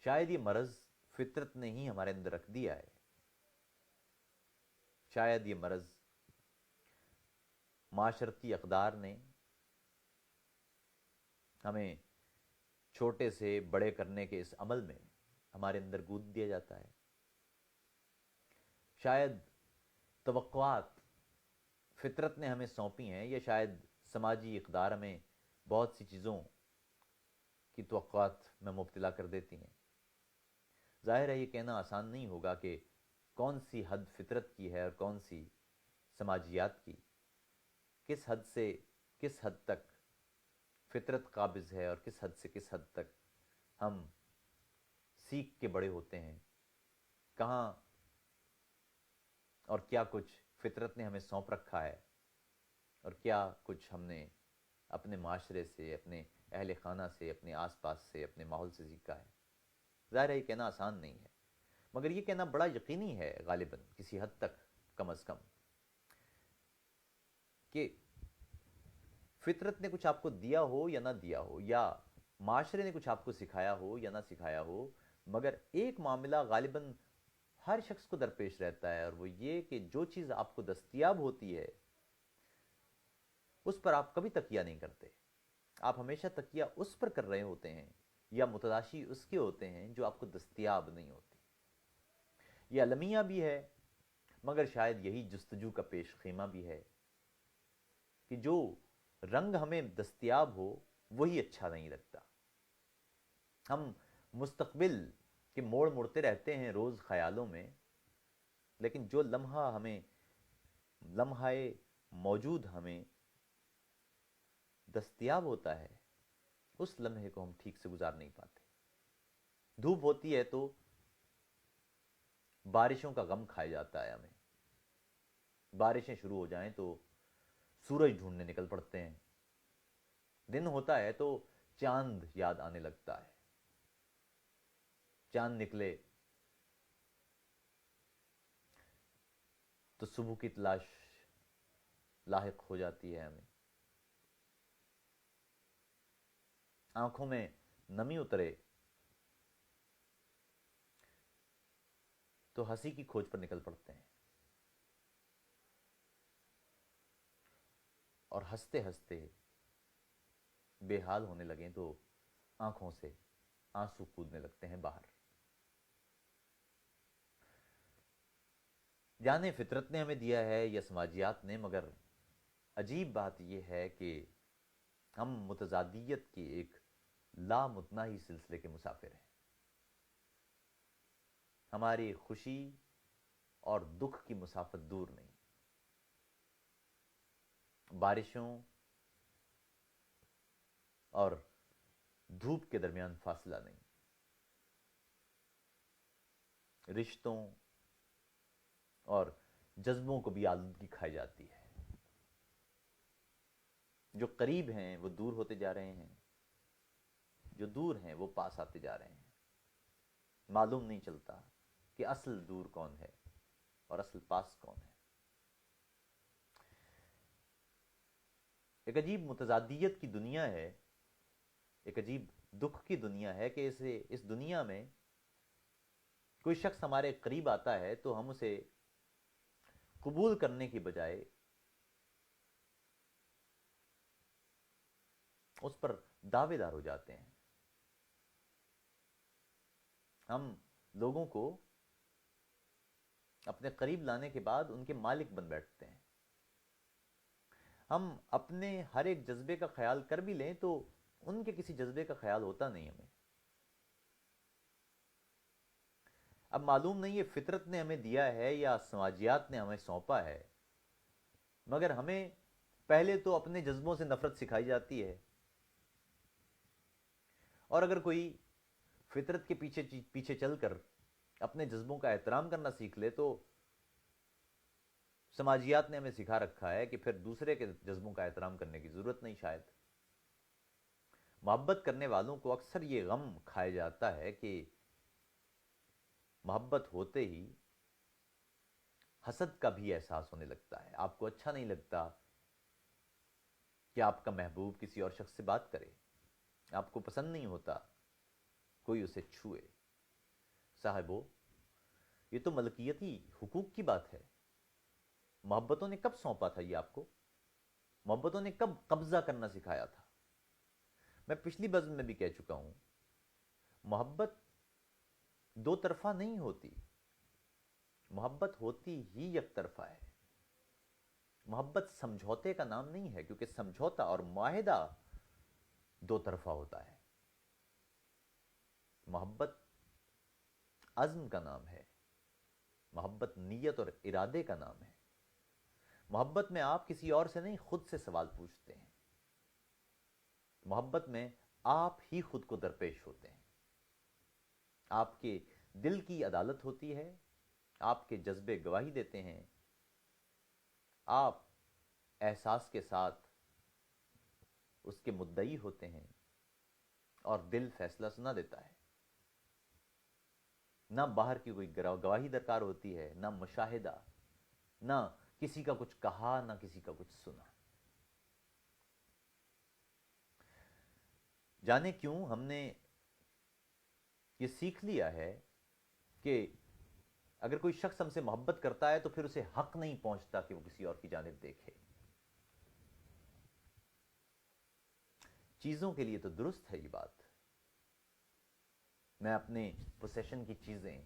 شاید یہ مرض فطرت نے ہی ہمارے اندر رکھ دیا ہے. شاید یہ مرض معاشرتی اقدار نے ہمیں چھوٹے سے بڑے کرنے کے اس عمل میں ہمارے اندر گود دیا جاتا ہے. شاید توقعات فطرت نے ہمیں سونپی ہیں، یا شاید سماجی اقدار ہمیں بہت سی چیزوں کی توقعات میں مبتلا کر دیتی ہیں. ظاہر ہے یہ کہنا آسان نہیں ہوگا کہ کون سی حد فطرت کی ہے اور کون سی سماجیات کی، کس حد سے کس حد تک فطرت قابض ہے اور کس حد سے کس حد تک ہم سیکھ کے بڑے ہوتے ہیں، کہاں اور کیا کچھ فطرت نے ہمیں سونپ رکھا ہے اور کیا کچھ ہم نے اپنے معاشرے سے، اپنے اہل خانہ سے، اپنے آس پاس سے، اپنے ماحول سے سیکھا ہے. ظاہر ہے یہ کہنا آسان نہیں ہے، مگر یہ کہنا بڑا یقینی ہے غالباً کسی حد تک، کم از کم، کہ فطرت نے کچھ آپ کو دیا ہو یا نہ دیا ہو، یا معاشرے نے کچھ آپ کو سکھایا ہو یا نہ سکھایا ہو، مگر ایک معاملہ غالباً ہر شخص کو درپیش رہتا ہے، اور وہ یہ کہ جو چیز آپ کو دستیاب ہوتی ہے اس پر آپ کبھی تکیہ نہیں کرتے. آپ ہمیشہ تکیہ اس پر کر رہے ہوتے ہیں یا متلاشی اس کے ہوتے ہیں جو آپ کو دستیاب نہیں ہوتی. یہ المیہ بھی ہے، مگر شاید یہی جستجو کا پیش خیمہ بھی ہے کہ جو رنگ ہمیں دستیاب ہو وہی اچھا نہیں لگتا. ہم مستقبل کے موڑ مڑتے رہتے ہیں روز خیالوں میں، لیکن جو لمحہ موجود ہمیں دستیاب ہوتا ہے اس لمحے کو ہم ٹھیک سے گزار نہیں پاتے. دھوپ ہوتی ہے تو بارشوں کا غم کھایا جاتا ہے ہمیں. بارشیں شروع ہو جائیں تو سورج ڈھونڈنے نکل پڑتے ہیں. دن ہوتا ہے تو چاند یاد آنے لگتا ہے. چاند نکلے تو صبح کی تلاش لاحق ہو جاتی ہے ہمیں. آنکھوں میں نمی اترے تو ہنسی کی کھوج پر نکل پڑتے ہیں، اور ہنستے ہنستے بے حال ہونے لگیں تو آنکھوں سے آنسو کودنے لگتے ہیں باہر. جانے فطرت نے ہمیں دیا ہے یا سماجیات نے، مگر عجیب بات یہ ہے کہ ہم متضادیت کے ایک لامتناہی سلسلے کے مسافر ہیں. ہماری خوشی اور دکھ کی مسافت دور نہیں، بارشوں اور دھوپ کے درمیان فاصلہ نہیں، رشتوں اور جذبوں کو بھی آلودگی کھائی جاتی ہے. جو قریب ہیں وہ دور ہوتے جا رہے ہیں، جو دور ہیں وہ پاس آتے جا رہے ہیں. معلوم نہیں چلتا کہ اصل دور کون ہے اور اصل پاس کون ہے. ایک عجیب متضادیت کی دنیا ہے، ایک عجیب دکھ کی دنیا ہے کہ اس دنیا میں کوئی شخص ہمارے قریب آتا ہے تو ہم اسے قبول کرنے کی بجائے اس پر دعوے دار ہو جاتے ہیں. ہم لوگوں کو اپنے قریب لانے کے بعد ان کے مالک بن بیٹھتے ہیں. ہم اپنے ہر ایک جذبے کا خیال کر بھی لیں تو ان کے کسی جذبے کا خیال ہوتا نہیں ہمیں. اب معلوم نہیں یہ فطرت نے ہمیں دیا ہے یا سماجیات نے ہمیں سونپا ہے، مگر ہمیں پہلے تو اپنے جذبوں سے نفرت سکھائی جاتی ہے. اور اگر کوئی فطرت کے پیچھے چل کر اپنے جذبوں کا احترام کرنا سیکھ لے تو سماجیات نے ہمیں سکھا رکھا ہے کہ پھر دوسرے کے جذبوں کا احترام کرنے کی ضرورت نہیں شاید. محبت کرنے والوں کو اکثر یہ غم کھایا جاتا ہے کہ محبت ہوتے ہی حسد کا بھی احساس ہونے لگتا ہے. آپ کو اچھا نہیں لگتا کہ آپ کا محبوب کسی اور شخص سے بات کرے، آپ کو پسند نہیں ہوتا کوئی اسے چھوئے. صاحبو، یہ تو ملکیتی حقوق کی بات ہے. محبتوں نے کب سونپا تھا یہ آپ کو؟ محبتوں نے کب قبضہ کرنا سکھایا تھا؟ میں پچھلی بزم میں بھی کہہ چکا ہوں، محبت دو طرفہ نہیں ہوتی، محبت ہوتی ہی یک طرفہ ہے. محبت سمجھوتے کا نام نہیں ہے، کیونکہ سمجھوتا اور معاہدہ دو طرفہ ہوتا ہے. محبت عزم کا نام ہے، محبت نیت اور ارادے کا نام ہے. محبت میں آپ کسی اور سے نہیں، خود سے سوال پوچھتے ہیں. محبت میں آپ ہی خود کو درپیش ہوتے ہیں. آپ کے دل کی عدالت ہوتی ہے، آپ کے جذبے گواہی دیتے ہیں، آپ احساس کے ساتھ اس کے مدعی ہوتے ہیں اور دل فیصلہ سنا دیتا ہے. نہ باہر کی کوئی گواہی درکار ہوتی ہے، نہ مشاہدہ، نہ کسی کا کچھ کہا، نہ کسی کا کچھ سنا. جانے کیوں ہم نے یہ سیکھ لیا ہے کہ اگر کوئی شخص ہم سے محبت کرتا ہے تو پھر اسے حق نہیں پہنچتا کہ وہ کسی اور کی جانب دیکھے. چیزوں کے لیے تو درست ہے یہ بات. میں اپنے پوسیشن کی چیزیں،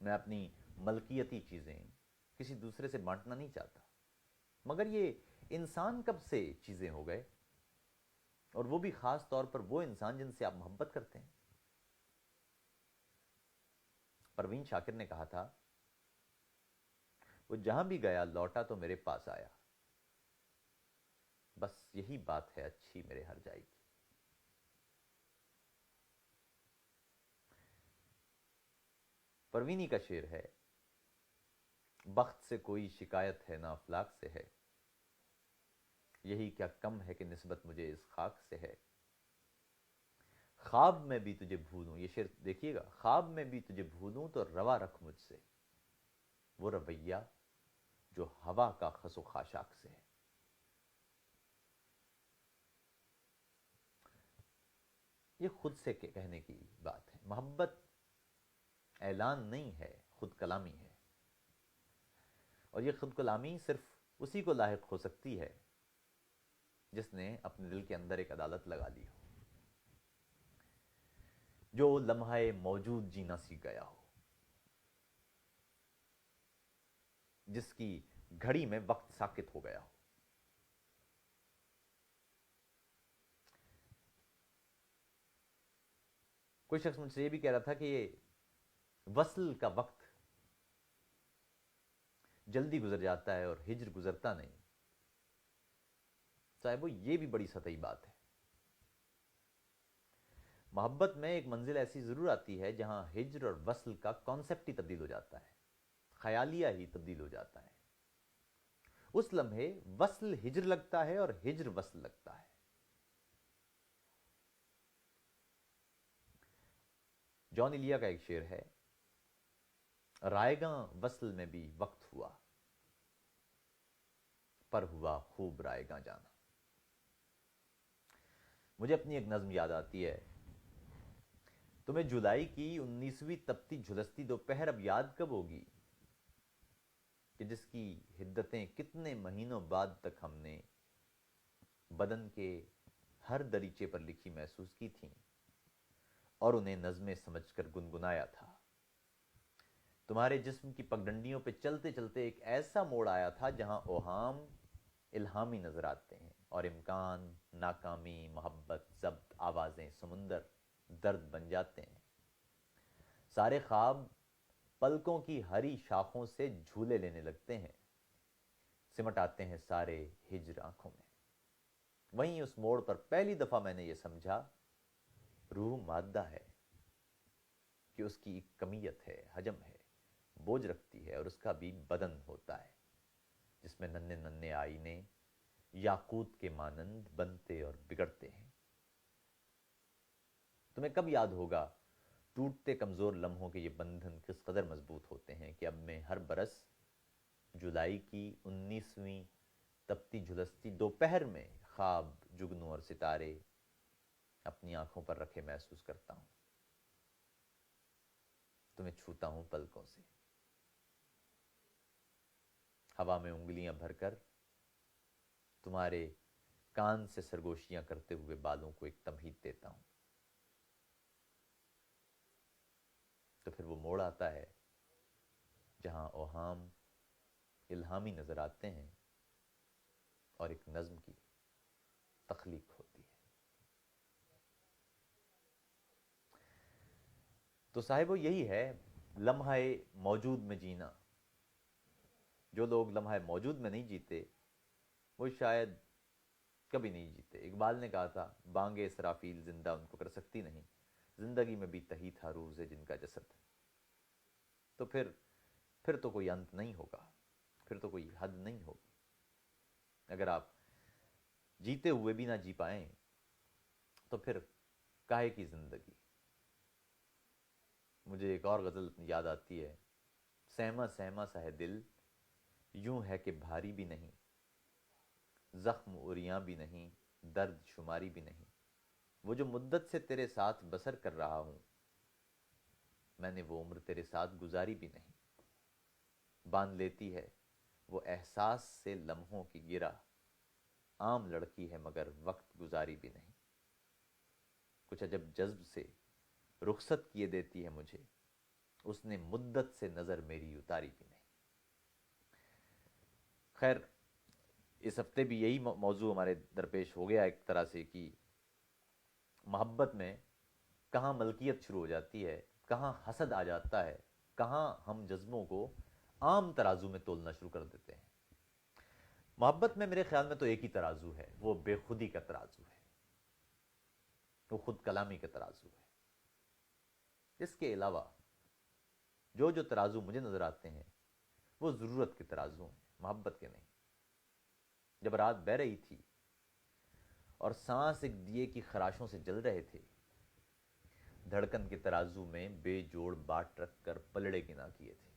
میں اپنی ملکیتی چیزیں کسی دوسرے سے بانٹنا نہیں چاہتا. مگر یہ انسان کب سے چیزیں ہو گئے؟ اور وہ بھی خاص طور پر وہ انسان جن سے آپ محبت کرتے ہیں. پروین شاکر نے کہا تھا، وہ جہاں بھی گیا لوٹا تو میرے پاس آیا. بس یہی بات ہے اچھی میرے ہر جائے کی. پروینی کا شعر ہے، بخت سے کوئی شکایت ہے نہ افلاک سے ہے، یہی کیا کم ہے کہ نسبت مجھے اس خاک سے ہے. خواب میں بھی تجھے بھولوں، یہ شعر دیکھیے گا، خواب میں بھی تجھے بھولوں تو روا رکھ مجھ سے وہ رویہ جو ہوا کا خس و خاشاک سے ہے. یہ خود سے کہنے کی بات ہے. محبت اعلان نہیں ہے، خود کلامی ہے. اور یہ خود کلامی صرف اسی کو لاحق ہو سکتی ہے جس نے اپنے دل کے اندر ایک عدالت لگا لی ہو، جو لمحہ موجود جینا سیکھ گیا ہو، جس کی گھڑی میں وقت ساکت ہو گیا ہو. کوئی شخص مجھ سے یہ بھی کہہ رہا تھا کہ یہ وصل کا وقت جلدی گزر جاتا ہے اور ہجر گزرتا نہیں. صاحبو، یہ بھی بڑی سطحی بات ہے. محبت میں ایک منزل ایسی ضرور آتی ہے جہاں ہجر اور وصل کا کانسیپٹ ہی تبدیل ہو جاتا ہے، خیالیہ ہی تبدیل ہو جاتا ہے. اس لمحے وصل ہجر لگتا ہے اور ہجر وصل لگتا ہے. جان ایلیا کا ایک شعر ہے، رائے گاں وصل میں بھی وقت ہوا، پر ہوا خوب رائے گاں جانا. مجھے اپنی ایک نظم یاد آتی ہے، تمہیں جولائی کی 19ویں تپتی جھلستی دوپہر اب یاد کب ہوگی کہ جس کی حدتیں کتنے مہینوں بعد تک ہم نے بدن کے ہر دریچے پر لکھی محسوس کی تھیں اور انہیں نظمیں سمجھ کر گنگنایا تھا. تمہارے جسم کی پگڈنڈیوں پہ چلتے چلتے ایک ایسا موڑ آیا تھا جہاں اوہام الہامی نظر آتے ہیں اور امکان، ناکامی، محبت، ضبط، آوازیں سمندر درد بن جاتے ہیں. سارے خواب پلکوں کی ہری شاخوں سے جھولے لینے لگتے ہیں، سمٹ آتے ہیں سارے ہجر آنکھوں میں. وہیں اس موڑ پر پہلی دفعہ میں نے یہ سمجھا روح مادہ ہے کہ اس کی کمیت ہے، حجم ہے، بوجھ رکھتی ہے، اور اس کا بھی بدن ہوتا ہے جس میں ننھے ننھے آئینے یاقوت کے مانند بنتے اور بگڑتے ہیں۔ تمہیں کب یاد ہوگا ٹوٹتے کمزور لمحوں کے یہ بندھن کس قدر مضبوط ہوتے ہیں کہ اب میں ہر برس جولائی کی 19ویں تپتی جھلستی دوپہر میں خواب، جگنو اور ستارے اپنی آنکھوں پر رکھے محسوس کرتا ہوں۔ تمہیں چھوتا ہوں پلکوں سے، ہوا میں انگلیاں بھر کر تمہارے کان سے سرگوشیاں کرتے ہوئے بالوں کو ایک تمہید دیتا ہوں۔ تو پھر وہ موڑ آتا ہے جہاں اوہام الہامی نظر آتے ہیں اور ایک نظم کی تخلیق ہوتی ہے۔ تو صاحبو یہی ہے لمحہ موجود میں جینا۔ جو لوگ لمحہ موجود میں نہیں جیتے وہ شاید کبھی نہیں جیتے۔ اقبال نے کہا تھا بانگ اسرافیل زندہ ان کو کر سکتی نہیں، زندگی میں بھی تہی تھا روز جن کا جسد۔ تو پھر تو کوئی انت نہیں ہوگا، پھر تو کوئی حد نہیں ہوگی۔ اگر آپ جیتے ہوئے بھی نہ جی پائیں تو پھر کاہے کی زندگی۔ مجھے ایک اور غزل یاد آتی ہے، سہما سہما سا ہے دل، یوں ہے کہ بھاری بھی نہیں، زخم اوریاں بھی نہیں، درد شماری بھی نہیں، وہ جو مدت سے تیرے ساتھ بسر کر رہا ہوں، میں نے وہ عمر تیرے ساتھ گزاری بھی نہیں۔ باندھ لیتی ہے وہ احساس سے لمحوں کی گرہ، عام لڑکی ہے مگر وقت گزاری بھی نہیں۔ کچھ عجب جذب سے رخصت کیے دیتی ہے مجھے، اس نے مدت سے نظر میری اتاری بھی نہیں۔ خیر، اس ہفتے بھی یہی موضوع ہمارے درپیش ہو گیا ایک طرح سے کہ محبت میں کہاں ملکیت شروع ہو جاتی ہے، کہاں حسد آ جاتا ہے، کہاں ہم جذبوں کو عام ترازو میں تولنا شروع کر دیتے ہیں۔ محبت میں میرے خیال میں تو ایک ہی ترازو ہے، وہ بے خودی کا ترازو ہے، وہ خود کلامی کا ترازو ہے۔ اس کے علاوہ جو ترازو مجھے نظر آتے ہیں وہ ضرورت کے ترازو ہیں، محبت کے نہیں۔ جب رات بہ رہی تھی اور سانس ایک دیے کی خراشوں سے جل رہے تھے، دھڑکن کے ترازو میں بے جوڑ باٹ رکھ کر پلڑے گنا کیے تھے،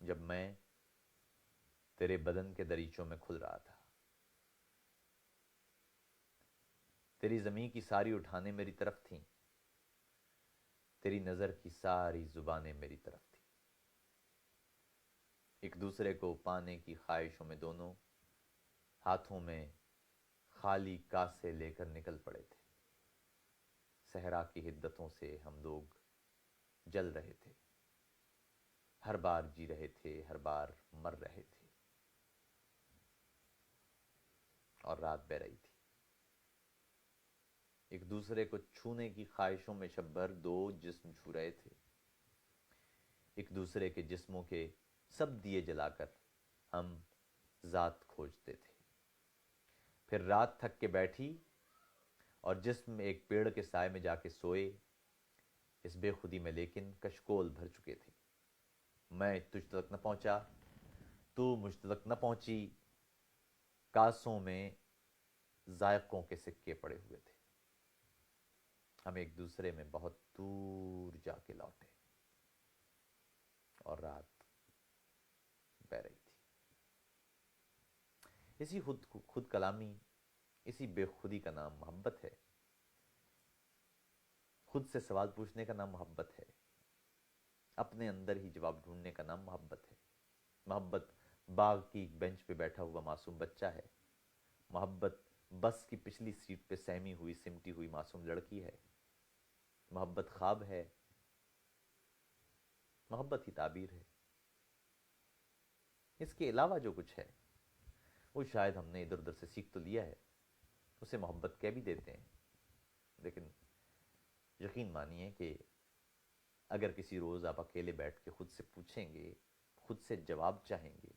جب میں تیرے بدن کے دریچوں میں کھل رہا تھا، تیری زمین کی ساری اٹھانیں میری طرف تھیں، تیری نظر کی ساری زبانیں میری طرف تھیں، ایک دوسرے کو پانے کی خواہشوں میں دونوں ہاتھوں میں خالی کاسے لے کر نکل پڑے تھے۔ صحرا کی حدتوں سے ہم لوگ جل رہے تھے، ہر بار جی رہے تھے، ہر بار مر رہے تھے، اور رات بہ رہی تھی۔ ایک دوسرے کو چھونے کی خواہشوں میں شب بھر دو جسم چھو رہے تھے، ایک دوسرے کے جسموں کے سب دیے جلا کر ہم ذات کھوجتے تھے۔ پھر رات تھک کے بیٹھی اور جسم ایک پیڑ کے سائے میں جا کے سوئے، اس بے خودی میں لیکن کشکول بھر چکے تھے۔ میں تجھ تک نہ پہنچا، تو مجھ تک نہ پہنچی، کاسوں میں ذائقوں کے سکے پڑے ہوئے تھے۔ ہم ایک دوسرے میں بہت دور جا کے لوٹے اور رات بہ رہی تھی۔ اسی خود کلامی، اسی بے خودی کا نام محبت ہے۔ خود سے سوال پوچھنے کا نام محبت ہے، اپنے اندر ہی جواب ڈھونڈنے کا نام محبت ہے۔ محبت باغ کی بینچ پہ بیٹھا ہوا معصوم بچہ ہے، محبت بس کی پچھلی سیٹ پہ سہمی ہوئی سمٹی ہوئی معصوم لڑکی ہے، محبت خواب ہے، محبت ہی تعبیر ہے۔ اس کے علاوہ جو کچھ ہے وہ شاید ہم نے ادھر ادھر سے سیکھ تو لیا ہے، اسے محبت کہہ بھی دیتے ہیں، لیکن یقین مانیے کہ اگر کسی روز آپ اکیلے بیٹھ کے خود سے پوچھیں گے، خود سے جواب چاہیں گے،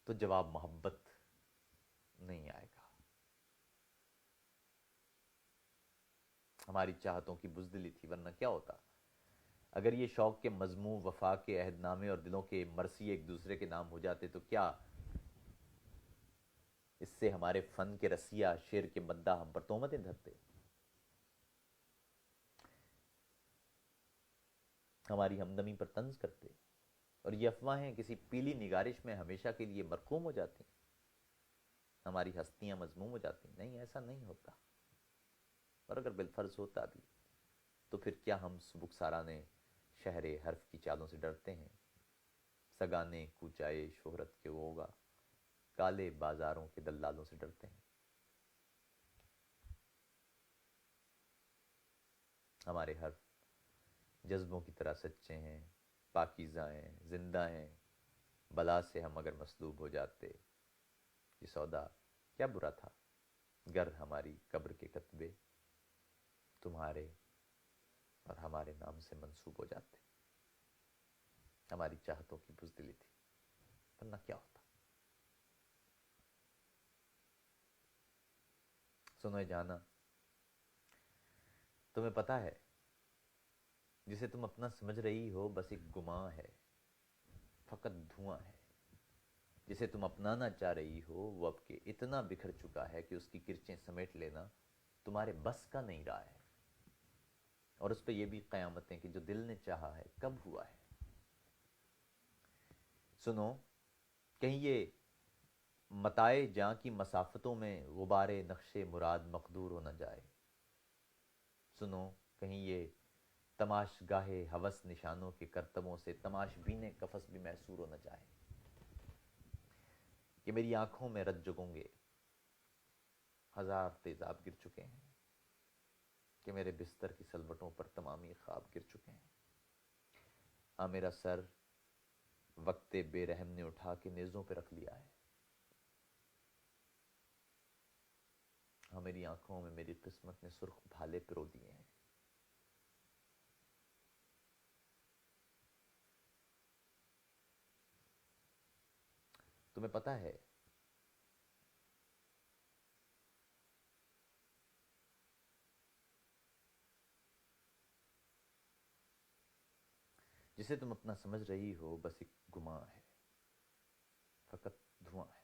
تو جواب محبت نہیں آئے گا۔ ہماری چاہتوں کی بزدلی تھی، ورنہ کیا ہوتا؟ اگر یہ شوق کے مضموں، وفا کے عہد نامے اور دلوں کے مرثی ایک دوسرے کے نام ہو جاتے تو کیا اس سے ہمارے فن کے رسیہ، شعر کے مداح ہم پر تہمتیں دھرتے، ہماری ہمدمی پر طنز کرتے، اور یہ افواہیں کسی پیلی نگارش میں ہمیشہ کے لیے مرقوم ہو جاتی، ہماری ہستیاں مذموم ہو جاتی؟ نہیں، ایسا نہیں ہوتا۔ اور اگر بالفرض ہوتا بھی تو پھر کیا ہم سبک سارانے شہر حرف کی چالوں سے ڈرتے ہیں، سگانے کوچائے شہرت کے ہوگا، کالے بازاروں کے دلالوں سے ڈرتے ہیں؟ ہمارے حرف جذبوں کی طرح سچے ہیں، پاکیزہ ہیں، زندہ ہیں، بلا سے ہم اگر مسلوب ہو جاتے، یہ سودا کیا برا تھا گر ہماری قبر کے کتبے تمہارے اور ہمارے نام سے منسوب ہو جاتے۔ ہماری چاہتوں کی بزدلی تھی، ورنہ کیا ہوتا؟ سنو جانا، تمہیں پتہ ہے جسے تم اپنا سمجھ رہی ہو بس ایک گماں ہے، فقط دھواں ہے۔ جسے تم اپنانا چاہ رہی ہو وہ اب کہ اتنا بکھر چکا ہے کہ اس کی کرچیں سمیٹ لینا تمہارے بس کا نہیں رہا ہے، اور اس پہ یہ بھی قیامتیں کہ جو دل نے چاہا ہے کب ہوا ہے۔ سنو، کہیں یہ متاع جاں کی مسافتوں میں غبار نقش مراد مقدور ہو نہ جائے۔ سنو، کہیں یہ تماش گاہ ہوس نشانوں کے کرتبوں سے تماش بین قفس بھی محصور ہو نہ جائے، کہ میری آنکھوں میں رت جگوں گے ہزار تیزاب گر چکے ہیں، کہ میرے بستر کی سلوٹوں پر تمامی خواب گر چکے ہیں۔ ہاں، میرا سر وقت بے رحم نے اٹھا کے نیزوں پہ رکھ لیا ہے۔ ہاں، میری آنکھوں میں میری قسمت نے سرخ بھالے پرو دیے ہیں۔ تمہیں پتہ ہے جسے تم اپنا سمجھ رہی ہو بس ایک گماں ہے، فقط دھواں ہے۔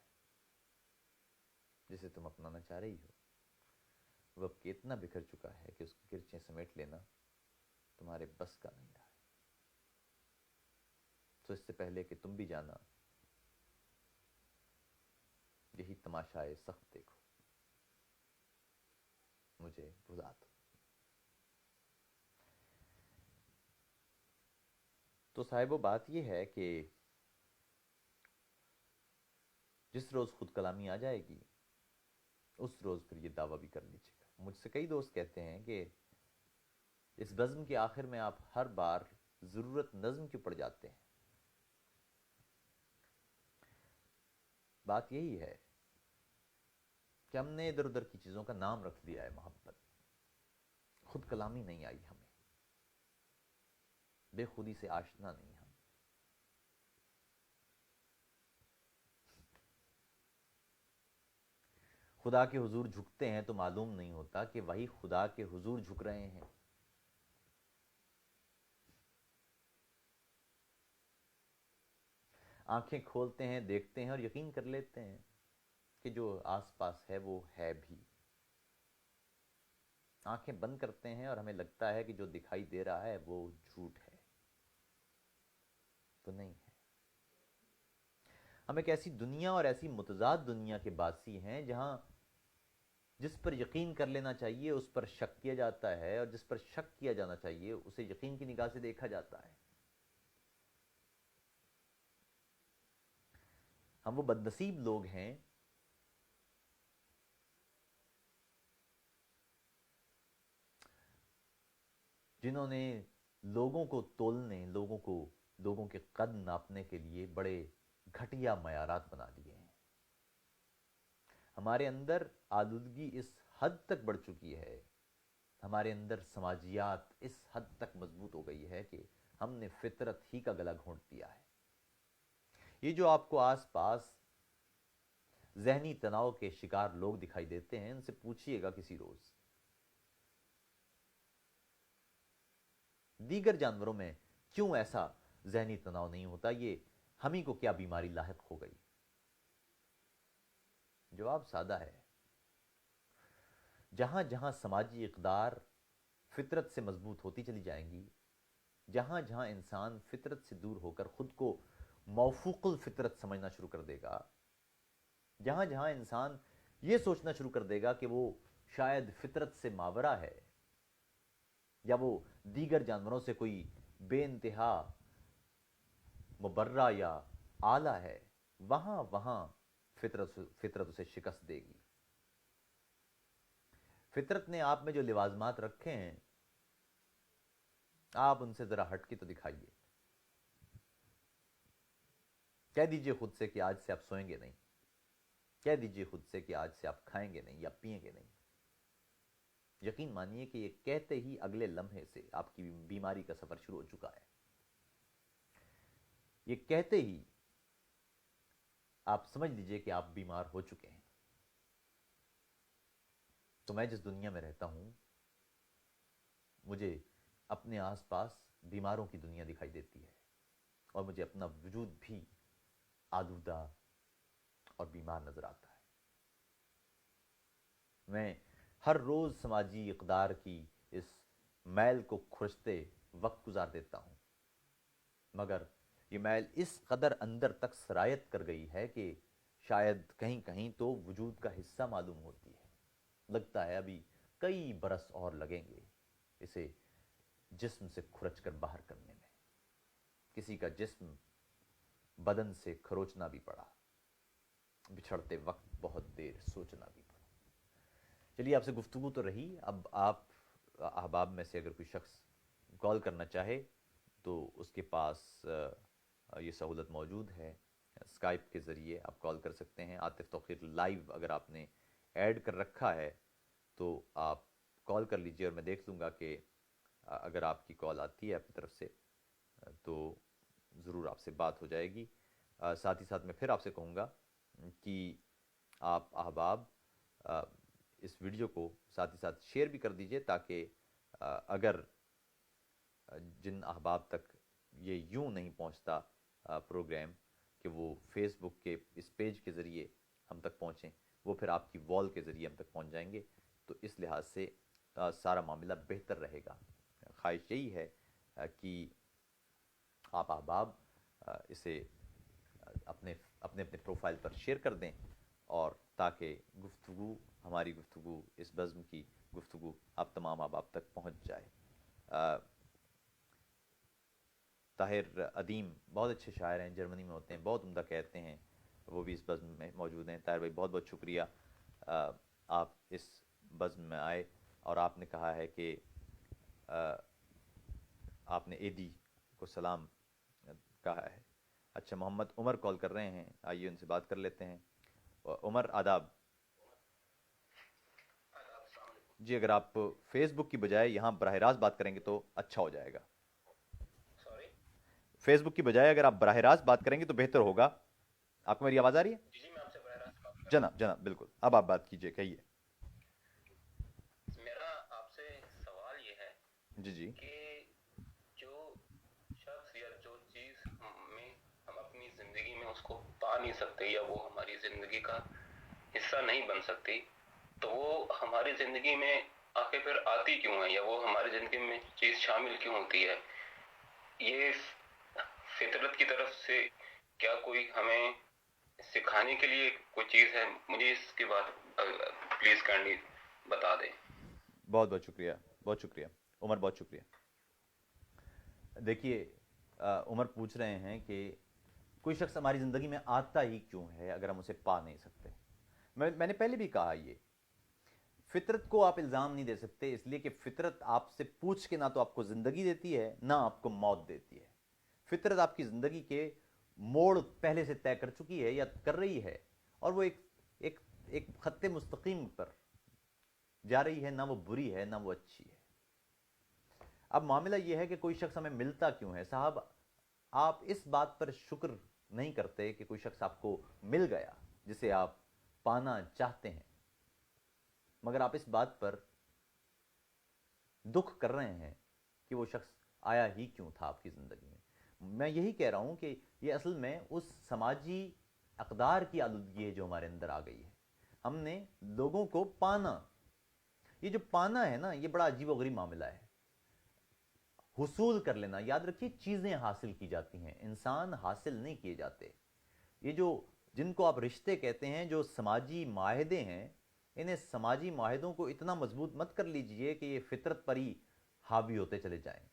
جسے تم اپنانا چاہ رہی ہو وہ اب کہ اتنا بکھر چکا ہے کہ اس کی کرچیں سمیٹ لینا تمہارے بس کا نہیں رہا ہے۔ تو اس سے پہلے کہ تم بھی جانا، یہی تماشائے سخت دیکھو، مجھے بھلا دو۔ تو صاحب، بات یہ ہے کہ جس روز خود کلامی آ جائے گی اس روز پھر یہ دعویٰ بھی کر لیجیے گا۔ مجھ سے کئی دوست کہتے ہیں کہ اس بزم کے آخر میں آپ ہر بار ضرورت نظم کیوں پڑ جاتے ہیں؟ بات یہی ہے کہ ہم نے ادھر ادھر کی چیزوں کا نام رکھ دیا ہے محبت، خود کلامی نہیں آئی ہمیں، بے خودی سے آشنا نہیں ہم۔ خدا کے حضور جھکتے ہیں تو معلوم نہیں ہوتا کہ وہی خدا کے حضور جھک رہے ہیں۔ آنکھیں کھولتے ہیں، دیکھتے ہیں اور یقین کر لیتے ہیں کہ جو آس پاس ہے وہ ہے بھی۔ آنکھیں بند کرتے ہیں اور ہمیں لگتا ہے کہ جو دکھائی دے رہا ہے وہ جھوٹ ہے، تو نہیں ہے۔ ہم ایک ایسی دنیا اور ایسی متضاد دنیا کے باسی ہیں جہاں جس پر یقین کر لینا چاہیے اس پر شک کیا جاتا ہے، اور جس پر شک کیا جانا چاہیے اسے یقین کی نگاہ سے دیکھا جاتا ہے۔ ہم وہ بد نصیب لوگ ہیں جنہوں نے لوگوں کو تولنے، لوگوں کے قد ناپنے کے لیے بڑے گھٹیا معیارات بنا لیے ہیں۔ ہمارے اندر آلودگی اس حد تک بڑھ چکی ہے، ہمارے اندر سماجیات اس حد تک مضبوط ہو گئی ہے کہ ہم نے فطرت ہی کا گلا گھونٹ دیا ہے۔ یہ جو آپ کو آس پاس ذہنی تناؤ کے شکار لوگ دکھائی دیتے ہیں، ان سے پوچھئے گا کسی روز دیگر جانوروں میں کیوں ایسا ذہنی تناؤ نہیں ہوتا؟ یہ ہم ہی کو کیا بیماری لاحق ہو گئی؟ جواب سادہ ہے، جہاں جہاں سماجی اقدار فطرت سے مضبوط ہوتی چلی جائیں گی، جہاں جہاں انسان فطرت سے دور ہو کر خود کو موفوق الفطرت سمجھنا شروع کر دے گا، جہاں جہاں انسان یہ سوچنا شروع کر دے گا کہ وہ شاید فطرت سے ماورا ہے، یا وہ دیگر جانوروں سے کوئی بے انتہا مبرہ یا اعلیٰ ہے، وہاں وہاں فطرت اسے شکست دے گی۔ فطرت نے آپ میں جو لوازمات رکھے ہیں، آپ ان سے ذرا ہٹ کے تو دکھائیے۔ کہہ دیجئے خود سے کہ آج سے آپ سوئیں گے نہیں، کہہ دیجئے خود سے کہ آج سے آپ کھائیں گے نہیں یا پئیں گے نہیں۔ یقین مانیے کہ یہ کہتے ہی اگلے لمحے سے آپ کی بیماری کا سفر شروع ہو چکا ہے۔ یہ کہتے ہی آپ سمجھ لیجئے کہ آپ بیمار ہو چکے ہیں۔ تو میں جس دنیا میں رہتا ہوں، مجھے اپنے آس پاس بیماروں کی دنیا دکھائی دیتی ہے، اور مجھے اپنا وجود بھی آلودہ اور بیمار نظر آتا ہے۔ میں ہر روز سماجی اقدار کی اس میل کو کھرچتے وقت گزار دیتا ہوں، مگر یہ میل اس قدر اندر تک سرایت کر گئی ہے کہ شاید کہیں کہیں تو وجود کا حصہ معلوم ہوتی ہے۔ لگتا ہے ابھی کئی برس اور لگیں گے اسے جسم سے کھرچ کر باہر کرنے میں۔ کسی کا جسم بدن سے کھروچنا بھی پڑا، بچھڑتے وقت بہت دیر سوچنا بھی پڑا۔ چلیے، آپ سے گفتگو تو رہی، اب آپ احباب میں سے اگر کوئی شخص کال کرنا چاہے تو اس کے پاس یہ سہولت موجود ہے، اسکائپ کے ذریعے آپ کال کر سکتے ہیں۔ عاطف توقیر لائیو اگر آپ نے ایڈ کر رکھا ہے تو آپ کال کر لیجئے، اور میں دیکھ لوں گا کہ اگر آپ کی کال آتی ہے اپنی طرف سے تو ضرور آپ سے بات ہو جائے گی۔ ساتھ ہی ساتھ میں پھر آپ سے کہوں گا کہ آپ احباب اس ویڈیو کو ساتھ ہی ساتھ شیئر بھی کر دیجئے، تاکہ اگر جن احباب تک یہ یوں نہیں پہنچتا پروگرام کہ وہ فیس بک کے اس پیج کے ذریعے ہم تک پہنچیں، وہ پھر آپ کی وال کے ذریعے ہم تک پہنچ جائیں گے، تو اس لحاظ سے سارا معاملہ بہتر رہے گا۔ خواہش یہی ہے کہ آپ احباب اسے اپنے اپنے پروفائل پر شیئر کر دیں، اور تاکہ گفتگو، ہماری گفتگو، اس بزم کی گفتگو آپ تمام احباب تک پہنچ جائے۔ طاہر ادیم بہت اچھے شاعر ہیں، جرمنی میں ہوتے ہیں، بہت عمدہ کہتے ہیں، وہ بھی اس بزم میں موجود ہیں۔ طاہر بھائی بہت بہت شکریہ، آپ اس بزم میں آئے، اور آپ نے کہا ہے کہ آپ نے ایدی کو سلام کہا ہے۔ اچھا، محمد عمر کال کر رہے ہیں، آئیے ان سے بات کر لیتے ہیں۔ عمر آداب جی، اگر آپ فیس بک کی بجائے یہاں براہ راست بات کریں گے تو اچھا ہو جائے گا۔ فیس بک کی بجائے اگر آپ براہ راست بات کریں گے تو بہتر ہوگا۔ آپ کو میری آواز آ رہی ہے؟ جی میں آپ سے براہ راست بات کر جناب جناب بالکل، اب آپ بات کیجئے، کہیے۔ میرا آپ سے سوال یہ ہے جی جی کہ جو شخص یا جو چیز میں ہم اپنی زندگی میں اس کو پا نہیں سکتے، یا وہ ہماری زندگی کا حصہ نہیں بن سکتی، تو وہ ہماری زندگی میں آخر پھر آتی کیوں ہے، یا وہ ہماری زندگی میں چیز شامل کیوں ہوتی ہے؟ یہ فطرت کی طرف سے کیا کوئی ہمیں سکھانے کے لیے کوئی چیز ہے؟ مجھے اس کی بات پلیز کائنڈلی بتا دیں۔ بہت بہت شکریہ، بہت شکریہ عمر، بہت شکریہ۔ دیکھیے، عمر پوچھ رہے ہیں کہ کوئی شخص ہماری زندگی میں آتا ہی کیوں ہے اگر ہم اسے پا نہیں سکتے۔ میں نے پہلے بھی کہا، یہ فطرت کو آپ الزام نہیں دے سکتے، اس لیے کہ فطرت آپ سے پوچھ کے نہ تو آپ کو زندگی دیتی ہے، نہ آپ کو موت دیتی ہے۔ فطرت آپ کی زندگی کے موڑ پہلے سے طے کر چکی ہے یا کر رہی ہے، اور وہ ایک خط مستقیم پر جا رہی ہے، نہ وہ بری ہے نہ وہ اچھی ہے۔ اب معاملہ یہ ہے کہ کوئی شخص ہمیں ملتا کیوں ہے؟ صاحب، آپ اس بات پر شکر نہیں کرتے کہ کوئی شخص آپ کو مل گیا جسے آپ پانا چاہتے ہیں، مگر آپ اس بات پر دکھ کر رہے ہیں کہ وہ شخص آیا ہی کیوں تھا آپ کی زندگی میں؟ میں یہی کہہ رہا ہوں کہ یہ اصل میں اس سماجی اقدار کی آلودگی ہے جو ہمارے اندر آ گئی ہے. ہم نے لوگوں کو پانا، یہ جو پانا ہے نا، یہ بڑا عجیب و غریب معاملہ ہے. حصول کر لینا، یاد رکھیے چیزیں حاصل کی جاتی ہیں، انسان حاصل نہیں کیے جاتے. یہ جو جن کو آپ رشتے کہتے ہیں، جو سماجی معاہدے ہیں، انہیں سماجی معاہدوں کو اتنا مضبوط مت کر لیجئے کہ یہ فطرت پر ہی حاوی ہوتے چلے جائیں.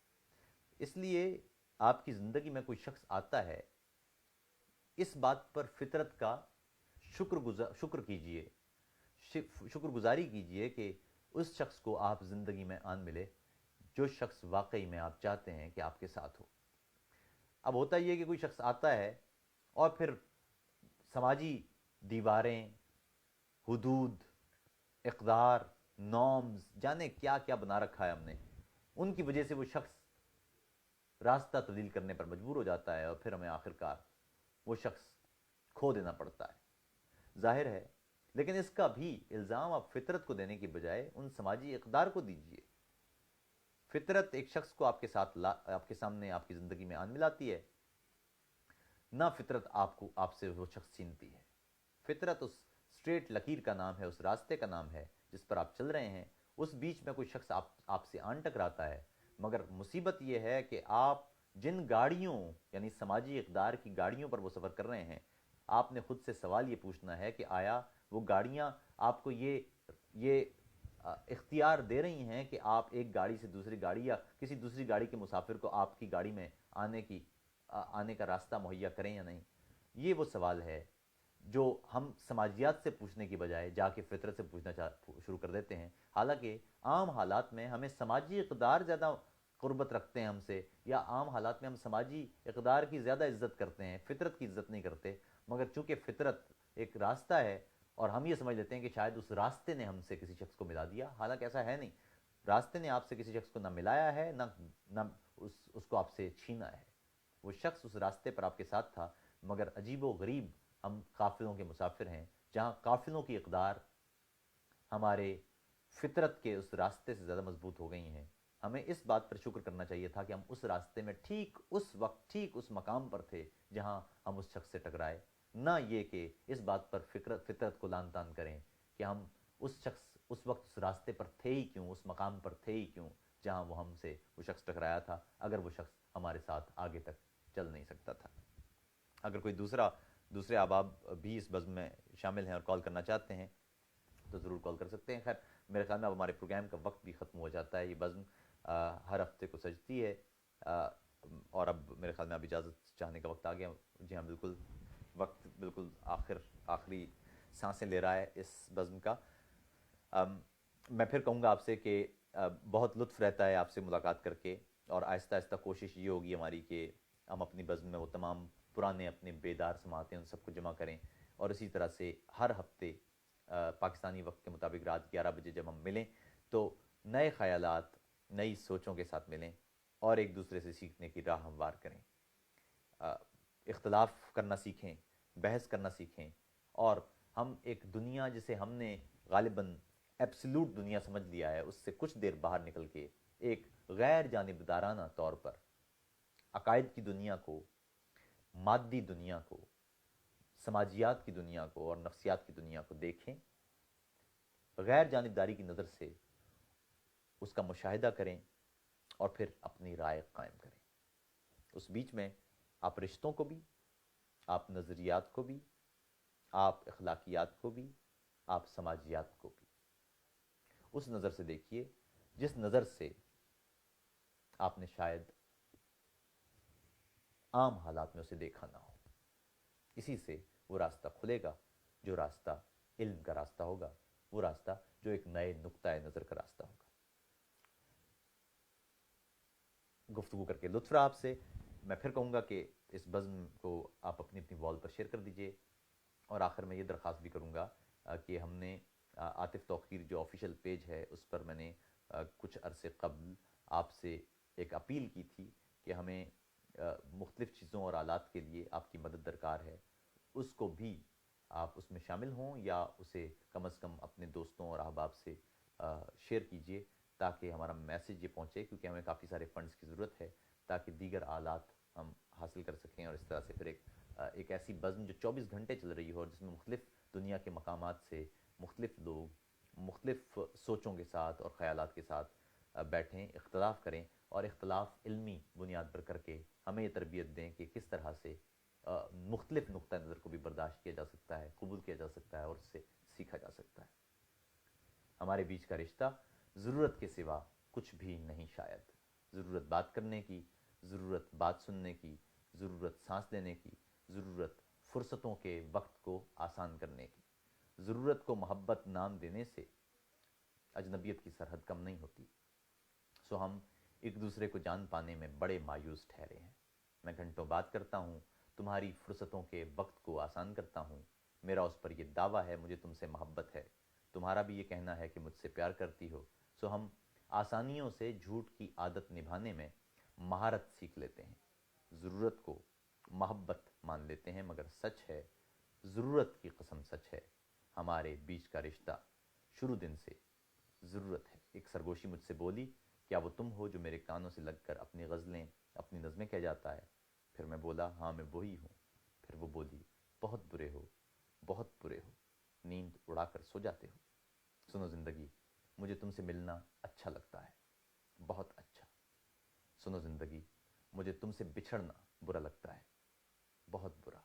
اس لیے آپ کی زندگی میں کوئی شخص آتا ہے، اس بات پر فطرت کا شکر کیجئے، شکر گزاری کیجئے کہ اس شخص کو آپ زندگی میں آن ملے جو شخص واقعی میں آپ چاہتے ہیں کہ آپ کے ساتھ ہو. اب ہوتا یہ کہ کوئی شخص آتا ہے اور پھر سماجی دیواریں، حدود، اقدار، نارمز، جانے کیا کیا بنا رکھا ہے ہم نے، ان کی وجہ سے وہ شخص راستہ تبدیل کرنے پر مجبور ہو جاتا ہے اور پھر ہمیں آخرکار وہ شخص کھو دینا پڑتا ہے. ظاہر ہے، لیکن اس کا بھی الزام آپ فطرت کو دینے کی بجائے ان سماجی اقدار کو دیجئے. فطرت ایک شخص کو آپ کے ساتھ آپ کے سامنے آپ کی زندگی میں آن ملاتی ہے، نہ فطرت آپ سے وہ شخص چھینتی ہے. فطرت اس اسٹریٹ لکیر کا نام ہے، اس راستے کا نام ہے جس پر آپ چل رہے ہیں. اس بیچ میں کوئی شخص آپ سے آن ٹکراتا ہے، مگر مصیبت یہ ہے کہ آپ جن گاڑیوں، یعنی سماجی اقدار کی گاڑیوں پر وہ سفر کر رہے ہیں، آپ نے خود سے سوال یہ پوچھنا ہے کہ آیا وہ گاڑیاں آپ کو یہ اختیار دے رہی ہیں کہ آپ ایک گاڑی سے دوسری گاڑی یا کسی دوسری گاڑی کے مسافر کو آپ کی گاڑی میں آنے کا راستہ مہیا کریں یا نہیں؟ یہ وہ سوال ہے جو ہم سماجیات سے پوچھنے کی بجائے جا کے فطرت سے پوچھنا شروع کر دیتے ہیں. حالانکہ عام حالات میں ہمیں سماجی اقدار زیادہ قربت رکھتے ہیں ہم سے، یا عام حالات میں ہم سماجی اقدار کی زیادہ عزت کرتے ہیں، فطرت کی عزت نہیں کرتے. مگر چونکہ فطرت ایک راستہ ہے اور ہم یہ سمجھ لیتے ہیں کہ شاید اس راستے نے ہم سے کسی شخص کو ملا دیا، حالانکہ ایسا ہے نہیں. راستے نے آپ سے کسی شخص کو نہ ملایا ہے، نہ اس کو آپ سے چھینا ہے. وہ شخص اس راستے پر آپ کے ساتھ تھا، مگر عجیب و غریب ہم قافلوں کے مسافر ہیں، جہاں قافلوں کی اقدار ہمارے فطرت کے اس راستے سے زیادہ مضبوط ہو گئی ہیں. ہمیں اس بات پر شکر کرنا چاہیے تھا کہ ہم اس راستے میں ٹھیک اس وقت ٹھیک اس مقام پر تھے جہاں ہم اس شخص سے ٹکرائے، نہ یہ کہ اس بات پر فطرت کو لان تان کریں کہ ہم اس وقت اس راستے پر تھے ہی کیوں، اس مقام پر تھے ہی کیوں جہاں وہ شخص ٹکرایا تھا، اگر وہ شخص ہمارے ساتھ آگے تک چل نہیں سکتا تھا. اگر کوئی دوسرے احباب بھی اس بزم میں شامل ہیں اور کال کرنا چاہتے ہیں تو ضرور کال کر سکتے ہیں. خیر، میرے خیال میں اب ہمارے پروگرام کا وقت بھی ختم ہو جاتا ہے. یہ بزم ہر ہفتے کو سجتی ہے اور اب میرے خیال میں اب اجازت چاہنے کا وقت آ گیا. جی ہاں، بالکل، وقت بالکل آخری سانسیں لے رہا ہے اس بزم کا. میں پھر کہوں گا آپ سے کہ بہت لطف رہتا ہے آپ سے ملاقات کر کے، اور آہستہ آہستہ کوشش یہ ہوگی ہماری کہ ہم اپنی بزم میں وہ تمام پرانے اپنے بیدار سماعت ہیں ان سب کو جمع کریں، اور اسی طرح سے ہر ہفتے پاکستانی وقت کے مطابق رات 11 بجے جب ہم ملیں تو نئے خیالات، نئی سوچوں کے ساتھ ملیں اور ایک دوسرے سے سیکھنے کی راہ ہموار کریں. اختلاف کرنا سیکھیں، بحث کرنا سیکھیں، اور ہم ایک دنیا جسے ہم نے غالباً ایبسلوٹ دنیا سمجھ لیا ہے، اس سے کچھ دیر باہر نکل کے ایک غیر جانبدارانہ طور پر عقائد کی دنیا کو، مادی دنیا کو، سماجیات کی دنیا کو اور نفسیات کی دنیا کو دیکھیں، غیر جانبداری کی نظر سے اس کا مشاہدہ کریں اور پھر اپنی رائے قائم کریں. اس بیچ میں آپ رشتوں کو بھی، آپ نظریات کو بھی، آپ اخلاقیات کو بھی، آپ سماجیات کو بھی اس نظر سے دیکھیے جس نظر سے آپ نے شاید عام حالات میں اسے دیکھا نہ ہو. اسی سے وہ راستہ کھلے گا جو راستہ علم کا راستہ ہوگا، وہ راستہ جو ایک نئے نقطۂ نظر کا راستہ ہوگا. گفتگو کر کے لطف رہا آپ سے. میں پھر کہوں گا کہ اس بزم کو آپ اپنی وال پر شیئر کر دیجئے، اور آخر میں یہ درخواست بھی کروں گا کہ ہم نے عاطف توقیر جو آفیشیل پیج ہے اس پر میں نے کچھ عرصے قبل آپ سے ایک اپیل کی تھی کہ ہمیں مختلف چیزوں اور آلات کے لیے آپ کی مدد درکار ہے. اس کو بھی آپ اس میں شامل ہوں یا اسے کم از کم اپنے دوستوں اور احباب سے شیئر کیجئے تاکہ ہمارا میسیج یہ پہنچے، کیونکہ ہمیں کافی سارے فنڈز کی ضرورت ہے تاکہ دیگر آلات ہم حاصل کر سکیں، اور اس طرح سے پھر ایک ایسی بزم جو 24 گھنٹے چل رہی ہو اور جس میں مختلف دنیا کے مقامات سے مختلف لوگ مختلف سوچوں کے ساتھ اور خیالات کے ساتھ بیٹھیں، اختلاف کریں، اور اختلاف علمی بنیاد پر کر کے ہمیں یہ تربیت دیں کہ کس طرح سے مختلف نقطہ نظر کو بھی برداشت کیا جا سکتا ہے، قبول کیا جا سکتا ہے اور اس سے سیکھا جا سکتا ہے۔ ہمارے بیچ کا رشتہ ضرورت کے سوا کچھ بھی نہیں، شاید ضرورت بات کرنے کی، ضرورت بات سننے کی، ضرورت سانس لینے کی، ضرورت فرصتوں کے وقت کو آسان کرنے کی، ضرورت کو محبت نام دینے سے اجنبیت کی سرحد کم نہیں ہوتی۔ سو ہم ایک دوسرے کو جان پانے میں بڑے مایوس ٹھہرے ہیں۔ میں گھنٹوں بات کرتا ہوں، تمہاری فرصتوں کے وقت کو آسان کرتا ہوں، میرا اس پر یہ دعویٰ ہے مجھے تم سے محبت ہے، تمہارا بھی یہ کہنا ہے کہ مجھ سے پیار کرتی ہو۔ سو ہم آسانیوں سے جھوٹ کی عادت نبھانے میں مہارت سیکھ لیتے ہیں، ضرورت کو محبت مان لیتے ہیں، مگر سچ ہے، ضرورت کی قسم سچ ہے، ہمارے بیچ کا رشتہ شروع دن سے ضرورت ہے۔ ایک سرگوشی مجھ سے بولی، کیا وہ تم ہو جو میرے کانوں سے لگ کر اپنی غزلیں، اپنی نظمیں کہہ جاتا ہے؟ پھر میں بولا، ہاں میں وہی ہوں۔ پھر وہ بولی، بہت برے ہو، بہت برے ہو، نیند اڑا کر سو جاتے ہو۔ سنو زندگی، مجھے تم سے ملنا اچھا لگتا ہے، بہت اچھا۔ سنو زندگی، مجھے تم سے بچھڑنا برا لگتا ہے، بہت برا۔